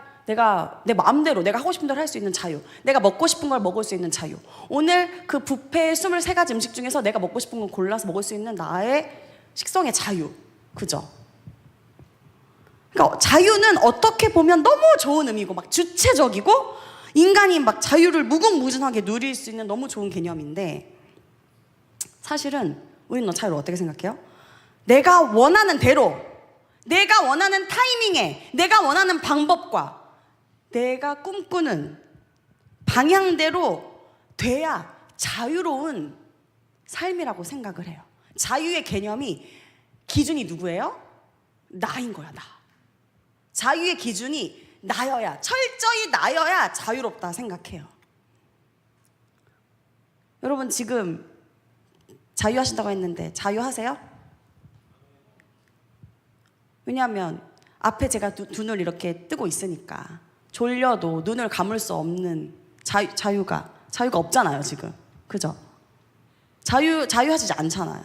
내 마음대로 내가 하고 싶은 대로 할 수 있는 자유, 내가 먹고 싶은 걸 먹을 수 있는 자유, 오늘 그 뷔페의 23가지 음식 중에서 내가 먹고 싶은 걸 골라서 먹을 수 있는 나의 식성의 자유, 그죠? 그러니까 자유는 어떻게 보면 너무 좋은 의미고 막 주체적이고 인간이 막 자유를 무궁무진하게 누릴 수 있는 너무 좋은 개념인데, 사실은 우리는 자유를 어떻게 생각해요? 내가 원하는 대로, 내가 원하는 타이밍에, 내가 원하는 방법과 내가 꿈꾸는 방향대로 돼야 자유로운 삶이라고 생각을 해요. 자유의 개념이, 기준이 누구예요? 나인 거야, 나. 자유의 기준이 나여야, 철저히 나여야 자유롭다 생각해요. 여러분 지금 자유하신다고 했는데 자유하세요? 왜냐하면 앞에 제가 두 눈을 이렇게 뜨고 있으니까 졸려도 눈을 감을 수 없는 자유가 없잖아요 지금, 그죠? 자유하지 않잖아요.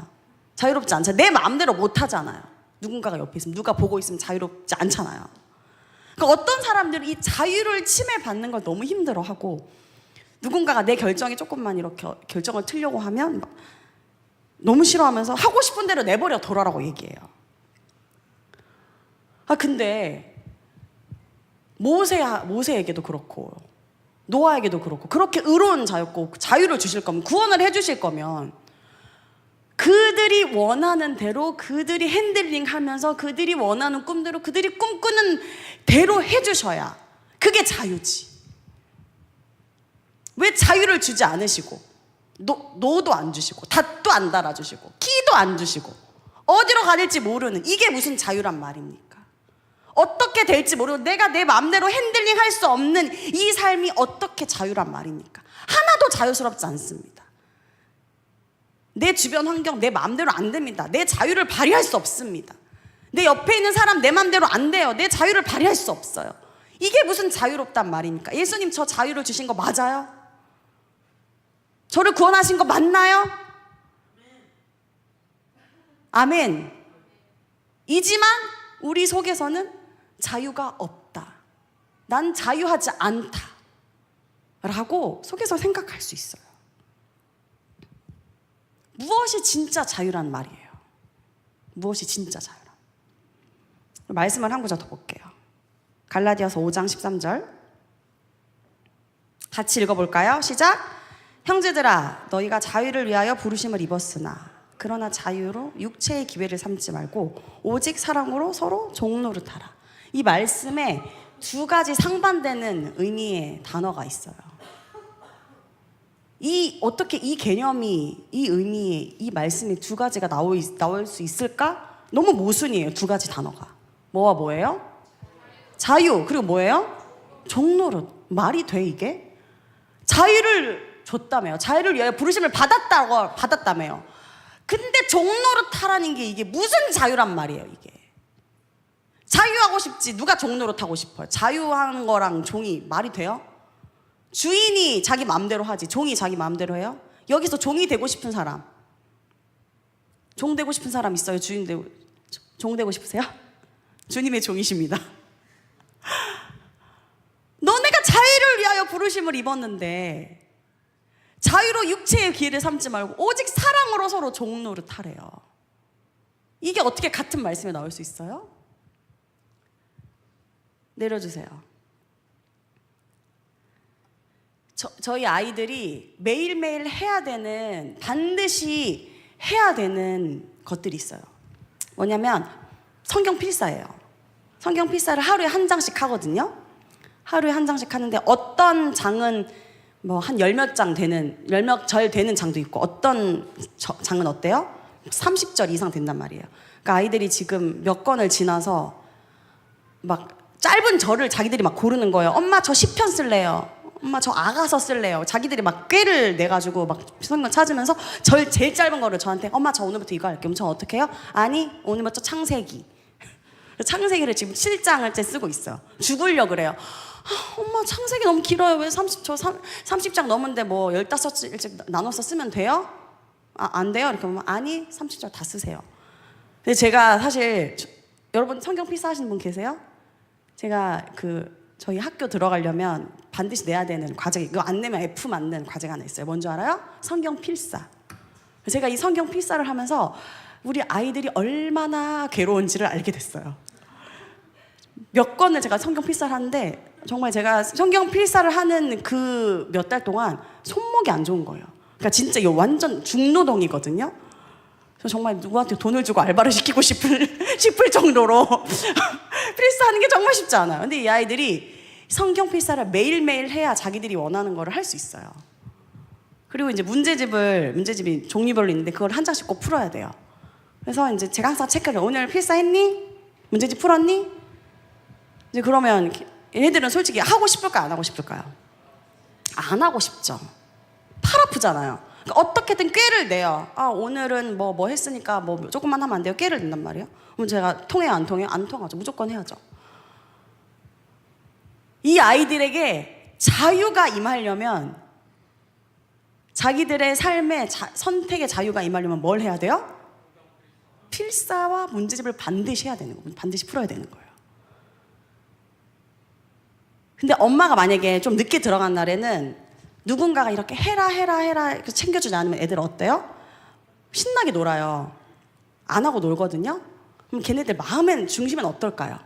자유롭지 않잖아요. 내 마음대로 못 하잖아요. 누군가가 옆에 있으면, 누가 보고 있으면 자유롭지 않잖아요. 그러니까 어떤 사람들은 이 자유를 침해받는 걸 너무 힘들어하고, 누군가가 내 결정에 조금만 이렇게 결정을 틀려고 하면 막 너무 싫어하면서 하고 싶은 대로 내버려 둬라라고 얘기해요. 근데 모세에게도 그렇고 노아에게도 그렇고, 그렇게 의로운 자유고 자유를 주실 거면, 구원을 해주실 거면 그들이 원하는 대로, 그들이 핸들링하면서 그들이 원하는 꿈대로, 그들이 꿈꾸는 대로 해주셔야 그게 자유지. 왜 자유를 주지 않으시고 노도 안 주시고 닷도 안 달아주시고 키도 안 주시고 어디로 가될지 모르는, 이게 무슨 자유란 말입니까? 어떻게 될지 모르고 내가 내 마음대로 핸들링 할 수 없는 이 삶이 어떻게 자유란 말입니까? 하나도 자유스럽지 않습니다. 내 주변 환경 내 마음대로 안 됩니다. 내 자유를 발휘할 수 없습니다. 내 옆에 있는 사람 내 마음대로 안 돼요. 내 자유를 발휘할 수 없어요. 이게 무슨 자유롭단 말입니까? 예수님 저 자유를 주신 거 맞아요? 저를 구원하신 거 맞나요? 아멘. 이지만 우리 속에서는 자유가 없다, 난 자유하지 않다 라고 속에서 생각할 수 있어요. 무엇이 진짜 자유란 말이에요? 무엇이 진짜 자유란? 말씀을 한 구절 더 볼게요. 갈라디아서 5장 13절 같이 읽어볼까요? 시작. 형제들아, 너희가 자유를 위하여 부르심을 입었으나 그러나 자유로 육체의 기회를 삼지 말고 오직 사랑으로 서로 종노릇하라. 이 말씀에 두 가지 상반되는 의미의 단어가 있어요. 어떻게 이 개념이, 이 의미의, 이 말씀이 두 가지가 나올 수 있을까? 너무 모순이에요, 두 가지 단어가. 뭐와 뭐예요? 자유, 그리고 뭐예요? 종노릇. 말이 돼, 이게? 자유를 줬다며요. 자유를 위하여 부르심을 받았다며요. 근데 종노릇 하라는 게 이게 무슨 자유란 말이에요, 이게. 자유하고 싶지, 누가 종노릇 하고 싶어요? 자유한 거랑 종이 말이 돼요? 주인이 자기 마음대로 하지, 종이 자기 마음대로 해요? 여기서 종이 되고 싶은 사람, 종 되고 싶은 사람 있어요? 종 되고 싶으세요? 주님의 종이십니다. 너네가 자유를 위하여 부르심을 입었는데 자유로 육체의 기회를 삼지 말고 오직 사랑으로 서로 종노릇 하래요. 이게 어떻게 같은 말씀에 나올 수 있어요? 내려주세요. 저희 아이들이 매일매일 반드시 해야 되는 것들이 있어요. 뭐냐면 성경 필사예요. 성경 필사를 하루에 한 장씩 하거든요. 하루에 한 장씩 하는데 어떤 장은 뭐 한 열 몇 절 되는 장도 있고 어떤 장은 어때요? 30절 이상 된단 말이에요. 그러니까 아이들이 지금 몇 권을 지나서 막 짧은 절을 자기들이 막 고르는 거예요. 엄마 저 시편 쓸래요. 엄마 저 아가서 쓸래요. 자기들이 막 꾀를 내가지고 막 성경 찾으면서 절 제일 짧은 거를 저한테 엄마 저 오늘부터 이거 할게요. 그럼 저 어떻게 해요? 아니 오늘부터 창세기. 창세기를 지금 7장을째 쓰고 있어요. 죽으려고 그래요. 엄마 창세기 너무 길어요. 왜 30장 넘은데 뭐 15일 나눠서 쓰면 돼요? 안 돼요? 이렇게 하면 아니 30절 다 쓰세요. 근데 제가 사실 여러분 성경 필사 하시는 분 계세요? 제가 저희 학교 들어가려면 반드시 내야 되는 과제, 이거 안 내면 F 맞는 과제가 하나 있어요. 뭔지 알아요? 성경 필사. 제가 이 성경 필사를 하면서 우리 아이들이 얼마나 괴로운지를 알게 됐어요. 몇 권을 제가 성경 필사를 하는데 정말 제가 성경 필사를 하는 그 몇 달 동안 손목이 안 좋은 거예요. 그러니까 진짜 이거 완전 중노동이거든요. 그래서 정말 누구한테 돈을 주고 알바를 시키고 싶을 정도로 필사하는 게 정말 쉽지 않아요. 근데 이 아이들이 성경 필사를 매일매일 해야 자기들이 원하는 거를 할 수 있어요. 그리고 이제 문제집이 종류별로 있는데 그걸 한 장씩 꼭 풀어야 돼요. 그래서 이제 제가 항상 체크를 오늘 필사했니? 문제집 풀었니? 이제 그러면 얘네들은 솔직히 하고 싶을까요? 안 하고 싶을까요? 안 하고 싶죠. 팔 아프잖아요. 그러니까 어떻게든 꾀를 내요. 오늘은 뭐 했으니까 뭐 조금만 하면 안 돼요? 꾀를 낸단 말이에요. 그럼 제가 통해요? 안 통해요? 안 통하죠. 무조건 해야죠. 이 아이들에게 자유가 임하려면 자기들의 삶의 선택의 자유가 임하려면 뭘 해야 돼요? 필사와 문제집을 반드시 해야 되는 거예요. 반드시 풀어야 되는 거예요. 근데 엄마가 만약에 좀 늦게 들어간 날에는 누군가가 이렇게 해라 챙겨주지 않으면 애들 어때요? 신나게 놀아요. 안 하고 놀거든요. 그럼 걔네들 마음의 중심은 어떨까요?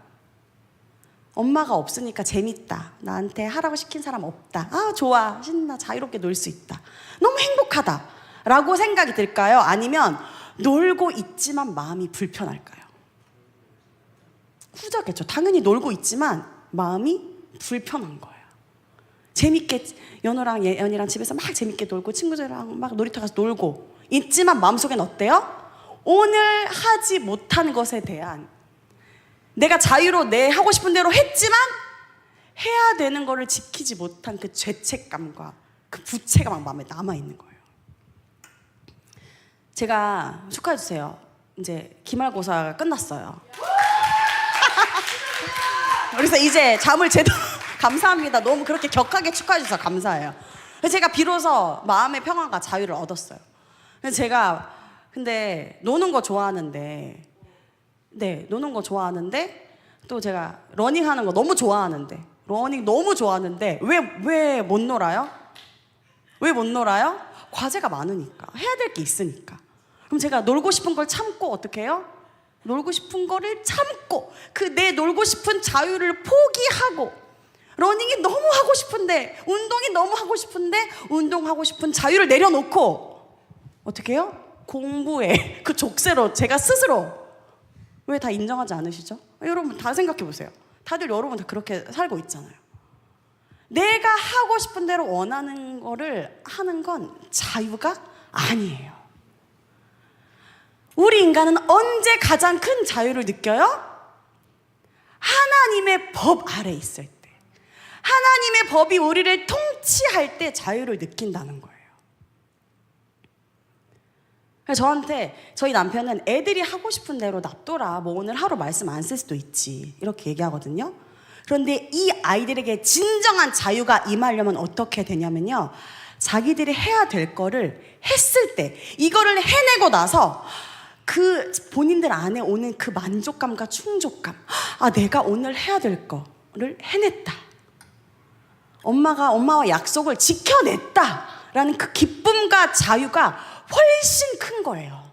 엄마가 없으니까 재밌다. 나한테 하라고 시킨 사람 없다. 좋아. 신나. 자유롭게 놀 수 있다. 너무 행복하다. 라고 생각이 들까요? 아니면 놀고 있지만 마음이 불편할까요? 후자겠죠. 당연히 놀고 있지만 마음이 불편한 거예요. 재밌게 연우랑 예연이랑 집에서 막 재밌게 놀고 친구들이랑 막 놀이터 가서 놀고 있지만 마음속엔 어때요? 오늘 하지 못한 것에 대한 내가 자유로 내 하고 싶은 대로 했지만 해야 되는 거를 지키지 못한 그 죄책감과 그 부채가 막 마음에 남아있는 거예요. 제가 축하해주세요. 이제 기말고사가 끝났어요. 그래서 이제 잠을 제대로 감사합니다. 너무 그렇게 격하게 축하해주셔서 감사해요. 그래서 제가 비로소 마음의 평안과 자유를 얻었어요. 그래서 제가 근데 노는 거 좋아하는데 또 제가 러닝하는 거 너무 좋아하는데 왜 못 놀아요? 왜 못 놀아요? 과제가 많으니까 해야 될 게 있으니까. 그럼 제가 놀고 싶은 걸 참고 어떻게 해요? 놀고 싶은 거를 참고 그 내 놀고 싶은 자유를 포기하고 러닝이 너무 하고 싶은데 운동이 너무 하고 싶은데 운동하고 싶은 자유를 내려놓고 어떻게 해요? 공부에 그 족쇄로 제가 스스로 왜 다 인정하지 않으시죠? 여러분 다 생각해 보세요. 다들 여러분 다 그렇게 살고 있잖아요. 내가 하고 싶은 대로 원하는 거를 하는 건 자유가 아니에요. 우리 인간은 언제 가장 큰 자유를 느껴요? 하나님의 법 아래 있을 때, 하나님의 법이 우리를 통치할 때 자유를 느낀다는 거예요. 저한테 저희 남편은 애들이 하고 싶은 대로 놔둬라, 뭐 오늘 하루 말씀 안 쓸 수도 있지, 이렇게 얘기하거든요. 그런데 이 아이들에게 진정한 자유가 임하려면 어떻게 되냐면요, 자기들이 해야 될 거를 했을 때, 이거를 해내고 나서 그 본인들 안에 오는 그 만족감과 충족감, 아, 내가 오늘 해야 될 거를 해냈다, 엄마와 약속을 지켜냈다라는 그 기쁨과 자유가 훨씬 큰 거예요.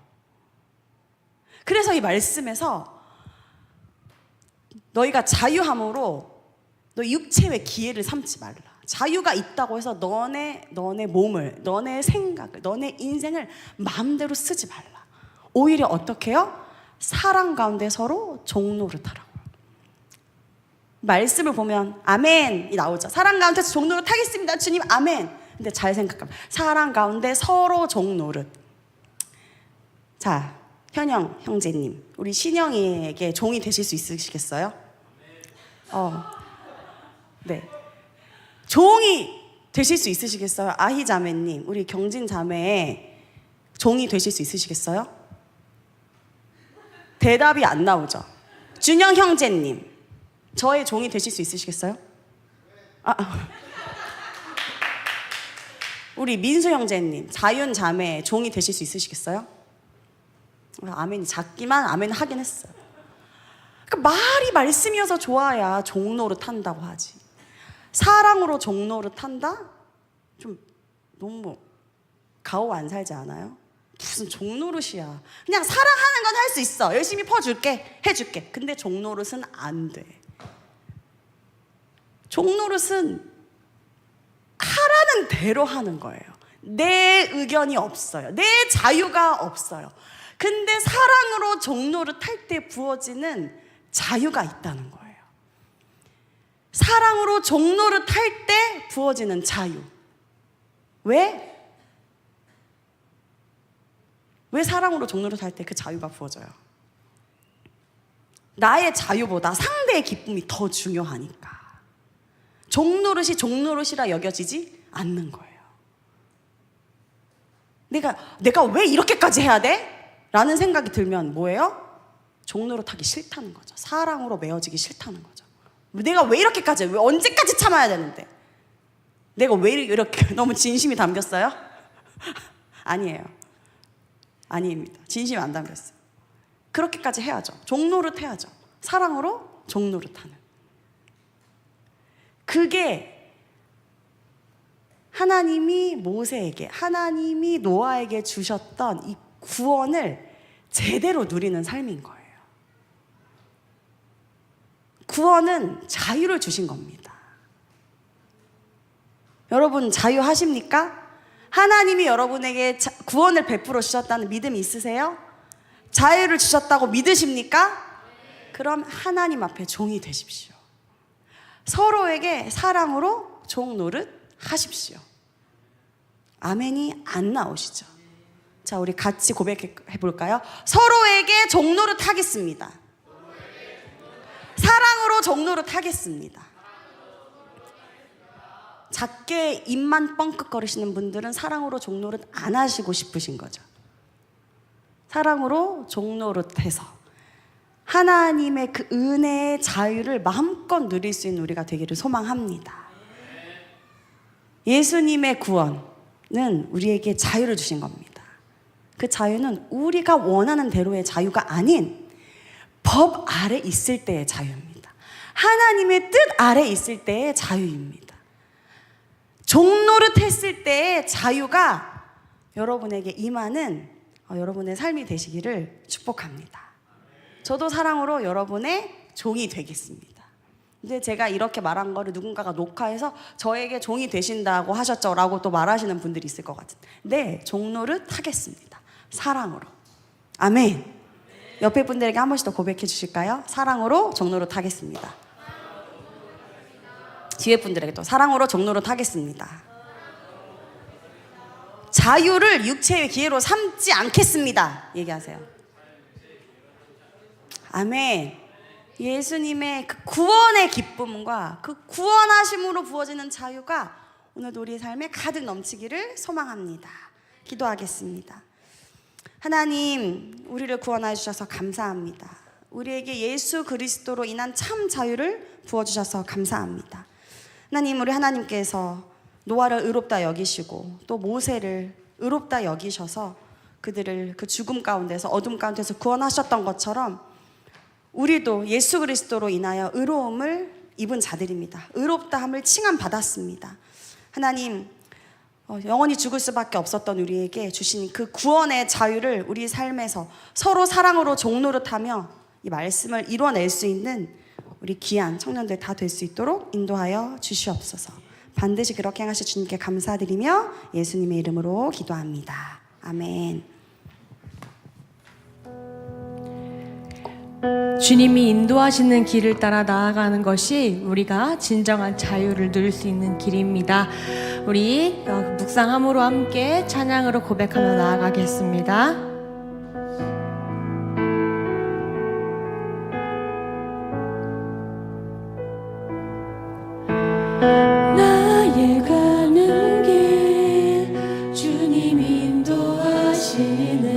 그래서 이 말씀에서 너희가 자유함으로 너 육체 외 기회를 삼지 말라. 자유가 있다고 해서 너네 몸을, 너네 생각을, 너네 인생을 마음대로 쓰지 말라. 오히려 어떻게 해요? 사랑 가운데 서로 종노릇하라고. 말씀을 보면 아멘이 나오죠. 사랑 가운데 종노릇하겠습니다, 주님, 아멘. 근데 잘 생각하면 사랑 가운데 서로 종노릇. 자, 현영 형제님, 우리 신영이에게 종이 되실 수 있으시겠어요? 네. 종이 되실 수 있으시겠어요? 아희 자매님, 우리 경진 자매의 종이 되실 수 있으시겠어요? 대답이 안 나오죠. 준영 형제님, 저의 종이 되실 수 있으시겠어요? 우리 민수 형제님, 자윤 자매의 종이 되실 수 있으시겠어요? 아멘이 작지만 아멘 하긴 했어요. 그러니까 말이 말씀이어서 좋아야 종노릇 한다고 하지. 사랑으로 종노릇 한다? 좀 너무 가오 안 살지 않아요? 무슨 종노릇이야. 그냥 사랑하는 건 할 수 있어. 열심히 퍼줄게, 해줄게. 근데 종노릇은 안 돼. 종노릇은 하라는 대로 하는 거예요. 내 의견이 없어요. 내 자유가 없어요. 근데 사랑으로 종노릇 할 때 부어지는 자유가 있다는 거예요. 사랑으로 종노릇 할 때 부어지는 자유. 왜? 왜 사랑으로 종노릇 할 때 그 자유가 부어져요? 나의 자유보다 상대의 기쁨이 더 중요하니까. 종노릇이 종노릇이라 여겨지지 않는 거예요. 내가 왜 이렇게까지 해야 돼? 라는 생각이 들면 뭐예요? 종노릇하기 싫다는 거죠. 사랑으로 메어지기 싫다는 거죠. 내가 왜 이렇게까지, 왜 언제까지 참아야 되는데? 내가 왜 이렇게 너무 진심이 담겼어요? 아니에요. 아닙니다. 진심이 안 담겼어요. 그렇게까지 해야죠. 종노릇 해야죠. 사랑으로 종노릇하는. 그게 하나님이 모세에게, 하나님이 노아에게 주셨던 이 구원을 제대로 누리는 삶인 거예요. 구원은 자유를 주신 겁니다. 여러분 자유하십니까? 하나님이 여러분에게 구원을 베풀어 주셨다는 믿음이 있으세요? 자유를 주셨다고 믿으십니까? 그럼 하나님 앞에 종이 되십시오. 서로에게 사랑으로 종노릇 하십시오. 아멘이 안 나오시죠? 자, 우리 같이 고백해 볼까요? 서로에게 종노릇 하겠습니다. 사랑으로 종노릇 하겠습니다. 작게 입만 뻥끗거리시는 분들은 사랑으로 종노릇 안 하시고 싶으신 거죠. 사랑으로 종노릇해서 하나님의 그 은혜의 자유를 마음껏 누릴 수 있는 우리가 되기를 소망합니다. 예수님의 구원은 우리에게 자유를 주신 겁니다. 그 자유는 우리가 원하는 대로의 자유가 아닌 법 아래 있을 때의 자유입니다. 하나님의 뜻 아래 있을 때의 자유입니다. 종노릇 했을 때의 자유가 여러분에게 임하는 여러분의 삶이 되시기를 축복합니다. 저도 사랑으로 여러분의 종이 되겠습니다. 근데 제가 이렇게 말한 거를 누군가가 녹화해서 저에게 종이 되신다고 하셨죠? 라고 또 말하시는 분들이 있을 것 같은데, 네, 종노릇 하겠습니다. 사랑으로. 아멘. 옆에 분들에게 한 번씩 더 고백해 주실까요? 사랑으로 종노릇 하겠습니다. 뒤에 분들에게 또 사랑으로 종로로 타겠습니다. 자유를 육체의 기회로 삼지 않겠습니다. 얘기하세요. 아멘. 예수님의 그 구원의 기쁨과 그 구원하심으로 부어지는 자유가 오늘도 우리의 삶에 가득 넘치기를 소망합니다. 기도하겠습니다. 하나님, 우리를 구원하여 주셔서 감사합니다. 우리에게 예수 그리스도로 인한 참 자유를 부어주셔서 감사합니다. 하나님, 우리 하나님께서 노아를 의롭다 여기시고 또 모세를 의롭다 여기셔서 그들을 그 죽음 가운데서 어둠 가운데서 구원하셨던 것처럼 우리도 예수 그리스도로 인하여 의로움을 입은 자들입니다. 의롭다함을 칭함받았습니다. 하나님, 영원히 죽을 수밖에 없었던 우리에게 주신 그 구원의 자유를 우리 삶에서 서로 사랑으로 종노릇하며 이 말씀을 이뤄낼 수 있는 우리 귀한 청년들 다 될 수 있도록 인도하여 주시옵소서. 반드시 그렇게 행하실 주님께 감사드리며 예수님의 이름으로 기도합니다. 아멘.
주님이 인도하시는 길을 따라 나아가는 것이 우리가 진정한 자유를 누릴 수 있는 길입니다. 우리 묵상함으로 함께 찬양으로 고백하며 나아가겠습니다.
나의 가는 길 주님이 인도하시네.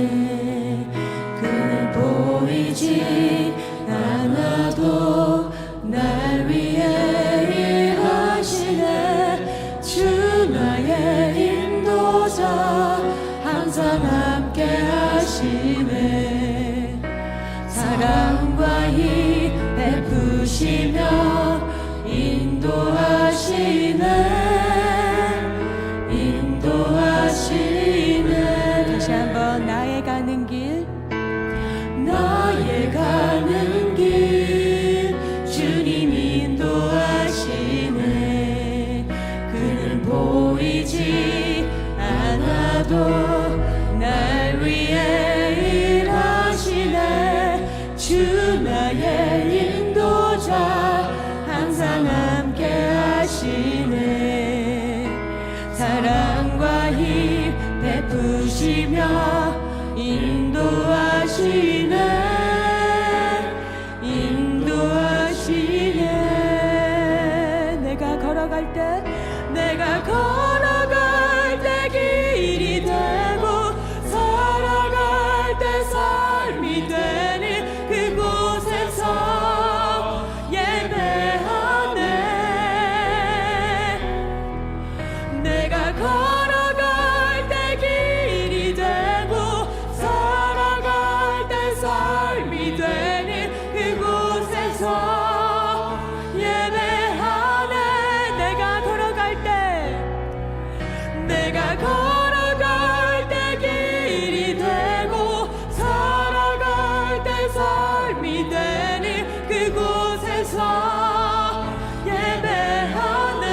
그는 보이지 않아도 날 위해 일하시네. 주 나의 인도자 항상 함께 하시네. 사랑과 힘 베푸시며 인도하시네.
다시 한번 나의 가는 길
나의 가는 길 주님이 인도하시네. 그는 보이지 않아도 날 위해 일하시네. 주 나의 인도자 항상 함께 하시네. 사랑과 힘 베푸시며 인도하시네. 내가 걸어갈 때 길이 되고 살아갈 때 삶이 되는 그곳에서 예배하네. 내가 걸어갈 때 길이 되고 살아갈 때 삶이 되는 그곳에서 예배하네. 내가 걸어갈 때 길이 되고 살아갈 때 삶이 되는 그곳에서 예배하네.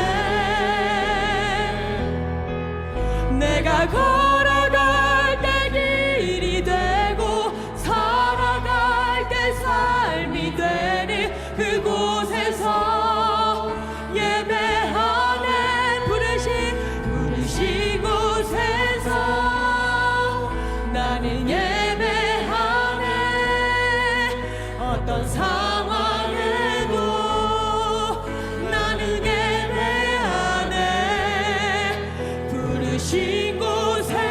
내가 걸어갈 때 길이 되고 살아갈 때 삶이 되는 그곳에서 예배하네. 부르신 곳에서 나는 예배하네. 어떤 상황에도 나는 예배하네. 부르신 곳에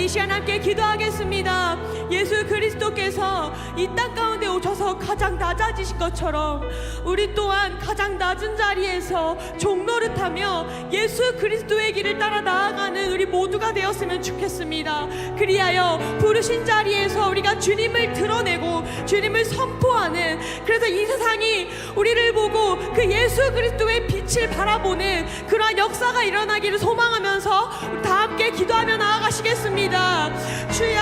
시간 함께 기도하겠습니다. 예수 그리스도께서 이 땅 가운데 오셔서 가장 낮아지신 것처럼 우리 또한 가장 낮은 자리에서 종노릇하며 예수 그리스도의 길을 따라 나아가는 우리 모두가 되었으면 좋겠습니다. 그리하여 부르신 자리에서 우리가 주님을 드러내고 주님을 선포하는, 그래서 이 세상이 우리를 보고 그 예수 그리스도의 빛을 바라보는 그러한 역사가 일어나기를 소망하면서 우리 다 함께 기도하며 나아가시겠습니다. 주여,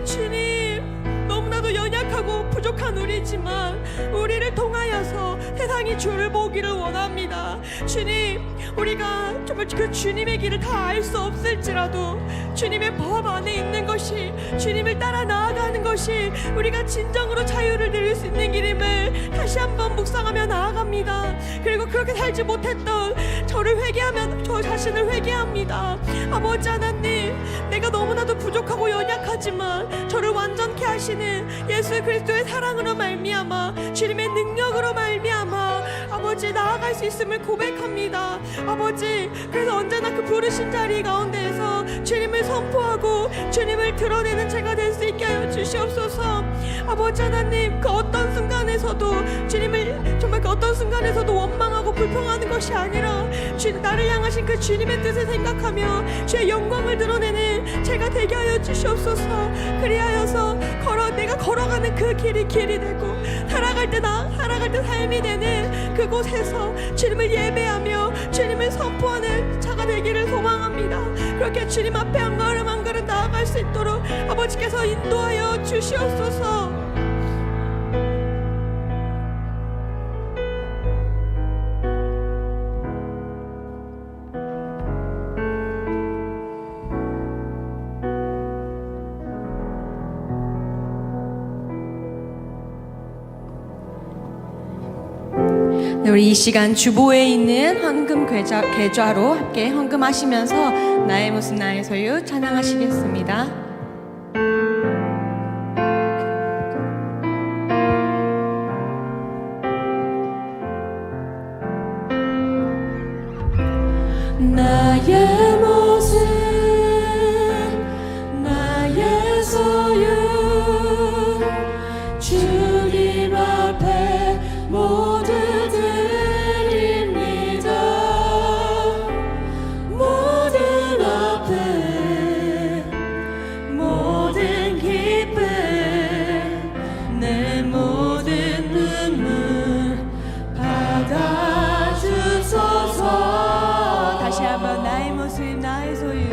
주님, 너무나도 연약하고 부족한 우리지만 우리를 통하여서 세상이 주를 보기를 원합니다. 주님, 우리가 정말 그 주님의 길을 다 알 수 없을지라도 주님의 법 안에 있는 것이, 주님을 따라 나아가는 것이 우리가 진정으로 자유를 누릴 수 있는 길임을 다시 한번 묵상하며 나아갑니다. 그리고 그렇게 살지 못했던 저를 회개하며 저 자신을 회개합니다. 아버지 하나님, 내가 너무나도 부족하고 연약하지만 저를 완전케 하시는 예수 그리스도의 사랑으로 말미암아, 주님의 능력으로 말미암아 아버지 나아갈 수 있음을 고백합니다. 아버지, 그래서 언제나 그 부르신 자리 가운데에서 주님을 선포하고 주님을 드러내는 제가 될 수 있게 하여 주시옵소서. 아버지 하나님, 그 어떤 순간에서도 주님을 정말 그 어떤 순간에서도 원망하고 불평하는 것이 아니라 나를 향하신 그 주님의 뜻을 생각하며 주의 영광을 드러내는 제가 되게 하여 주시옵소서. 그리하여서 내가 걸어가는 그 길이 되고 살아갈 때 삶이 되는 그곳에서 주님을 예배하며 주님을 선포하는 자가 되기를 소망합니다. 그렇게 주님 앞에 한 걸음 한 걸음 나아갈 수 있도록 아버지께서 인도하여 주시옵소서.
네, 우리 이 시간 주보에 있는 헌금 계좌로 함께 헌금하시면서 나의 모습 나의 소유 찬양하시겠습니다. 나의 모습 나의 소유 주님 앞에 모두 드립니다. 모든 아픔 모든 기쁨 내 모든 눈물 받아주소서. 다시 한번 나의 모습 나의 소유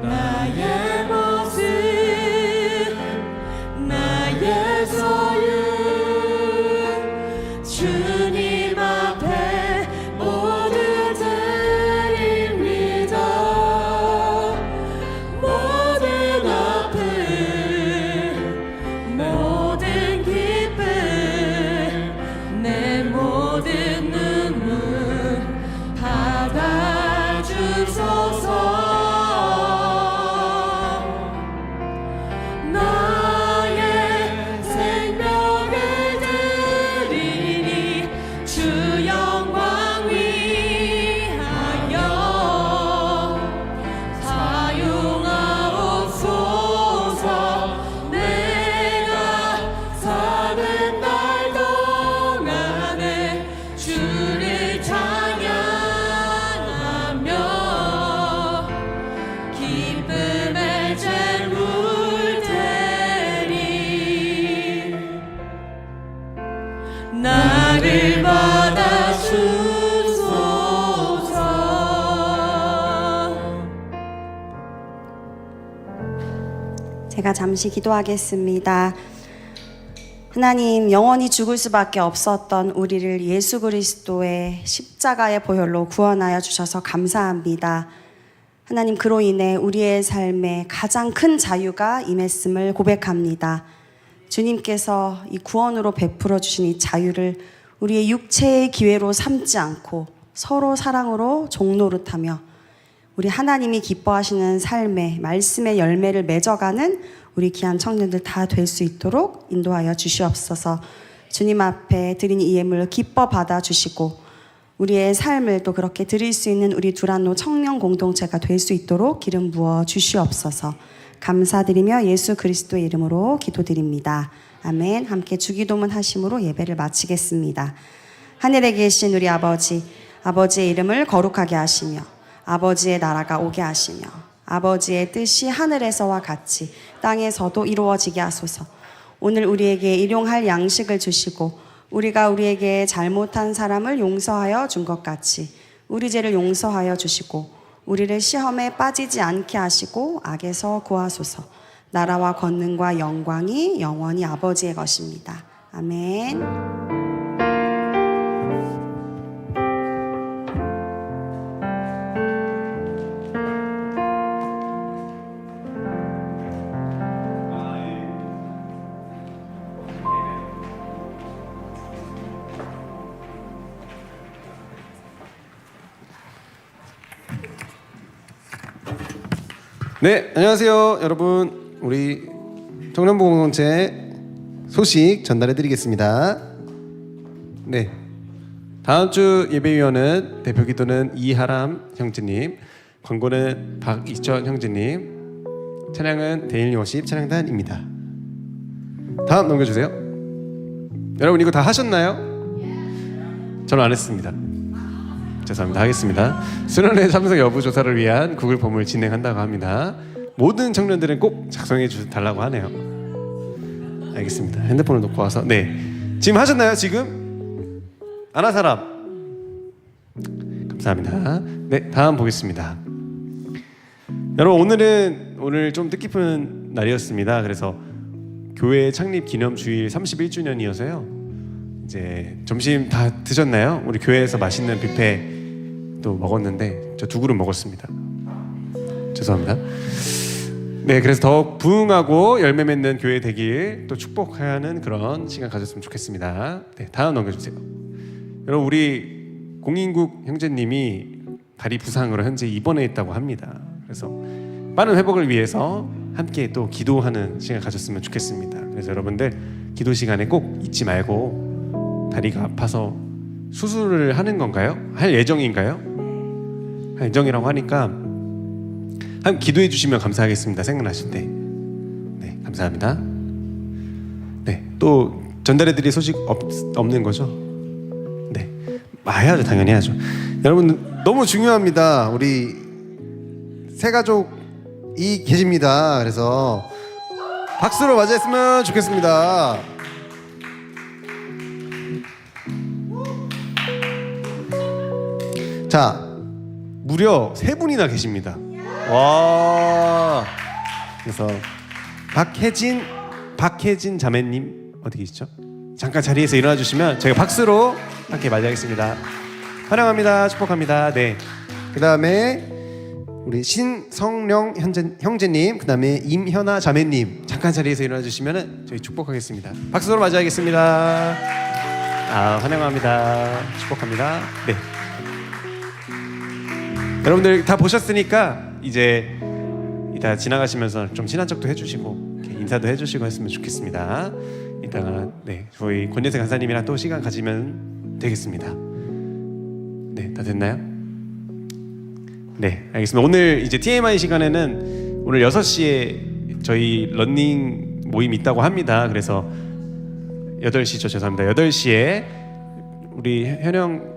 나의 모습 나의 소유 주님 앞에 모두 드립니다. 모든 아픔 모든 기쁨 내 모든 눈물 받아주소서. 나의 생명을 드리니 주 영광 위하여 사용하옵소서. 내가 사는 날 동안에 주를 찬양하며 기쁨의 재물 드리 나를 받아주소서.
제가 잠시 기도하겠습니다. 하나님, 영원히 죽을 수밖에 없었던 우리를 예수 그리스도의 십자가의 보혈로 구원하여 주셔서 감사합니다. 하나님, 그로 인해 우리의 삶에 가장 큰 자유가 임했음을 고백합니다. 주님께서 이 구원으로 베풀어 주신 이 자유를 우리의 육체의 기회로 삼지 않고 서로 사랑으로 종노릇하며 우리 하나님이 기뻐하시는 삶의 말씀의 열매를 맺어가는 우리 귀한 청년들 다 될 수 있도록 인도하여 주시옵소서. 주님 앞에 드린 이 예물을 기뻐 받아주시고 우리의 삶을 또 그렇게 드릴 수 있는 우리 두란노 청년 공동체가 될 수 있도록 기름 부어 주시옵소서. 감사드리며 예수 그리스도의 이름으로 기도드립니다. 아멘. 함께 주기도문 하심으로 예배를 마치겠습니다. 하늘에 계신 우리 아버지, 아버지의 이름을 거룩하게 하시며 아버지의 나라가 오게 하시며 아버지의 뜻이 하늘에서와 같이 땅에서도 이루어지게 하소서. 오늘 우리에게 일용할 양식을 주시고 우리가 우리에게 잘못한 사람을 용서하여 준 것 같이 우리 죄를 용서하여 주시고 우리를 시험에 빠지지 않게 하시고 악에서 구하소서. 나라와 권능과 영광이 영원히 아버지의 것입니다. 아멘.
네, 안녕하세요, 여러분. 우리 청년보공동체 소식 전달해드리겠습니다. 네, 다음 주 예배위원은 대표기도는 이하람 형제님, 광고는 박이천 형제님, 찬양은 데일리 워십 찬양단입니다. 다음 넘겨주세요. 여러분 이거 다 하셨나요? 저는 안 했습니다. 죄송합니다. 하겠습니다. 수련회 참석 여부 조사를 위한 구글 폼을 진행한다고 합니다. 모든 청년들은 꼭 작성해 달라고 하네요. 알겠습니다. 핸드폰을 놓고 와서 네, 지금 하셨나요? 지금? 안 한 사람? 감사합니다. 네, 다음 보겠습니다. 여러분 오늘 좀 뜻깊은 날이었습니다. 그래서 교회 창립 기념 주일 31주년이어서요. 이제 점심 다 드셨나요? 우리 교회에서 맛있는 뷔페 또 먹었는데 저 2그릇 먹었습니다. 죄송합니다. 네, 그래서 더 부흥하고 열매 맺는 교회 되길 또 축복하는 그런 시간 가졌으면 좋겠습니다. 네, 다음 넘겨주세요. 여러분 우리 공인국 형제님이 다리 부상으로 현재 입원해 있다고 합니다. 그래서 빠른 회복을 위해서 함께 또 기도하는 시간 가졌으면 좋겠습니다. 그래서 여러분들 기도 시간에 꼭 잊지 말고 다리가 아파서 수술을 하는 건가요? 할 예정인가요? 할 예정이라고 하니까 한번 기도해 주시면 감사하겠습니다. 생각나실 때. 네, 감사합니다. 네, 또 전달해 드릴 소식 없는 거죠? 네, 해야죠. 당연히 해야죠. 여러분 너무 중요합니다. 우리 새 가족이 계십니다. 그래서 박수로 맞이했으면 좋겠습니다. 자, 무려 3분이나 계십니다. 와. 그래서 박혜진 자매님 어디 계시죠? 잠깐 자리에서 일어나 주시면 저희가 박수로 함께 맞이하겠습니다. 환영합니다. 축복합니다. 네. 그다음에 우리 신성령 형제님, 그다음에 임현아 자매님 잠깐 자리에서 일어나 주시면 저희 축복하겠습니다. 박수로 맞이하겠습니다. 환영합니다. 축복합니다. 네. 여러분들 다 보셨으니까 이제 이따 지나가시면서 좀 친한 척도 해주시고 인사도 해주시고 했으면 좋겠습니다. 이따가 네, 저희 권예세 간사님이랑 또 시간 가지면 되겠습니다. 네, 다 됐나요? 네, 알겠습니다. 오늘 이제 TMI 시간에는 오늘 6시에 저희 러닝 모임 있다고 합니다. 그래서 8시죠, 죄송합니다. 8시에 우리 현영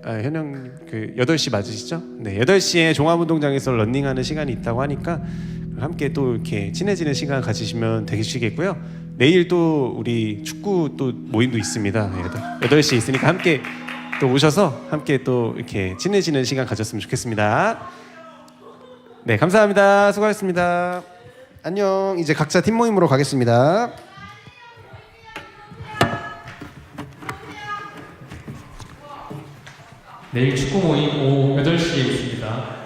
현영 8시 맞으시죠? 네, 8시에 종합운동장에서 러닝하는 시간이 있다고 하니까 함께 또 이렇게 친해지는 시간 가지시면 되시겠고요. 내일 또 우리 축구 또 모임도 있습니다. 8시에 있으니까 함께 또 오셔서 함께 또 이렇게 친해지는 시간 가졌으면 좋겠습니다. 네, 감사합니다. 수고하셨습니다. 안녕. 이제 각자 팀 모임으로 가겠습니다.
내일 축구 모임 오후 8시에 있습니다.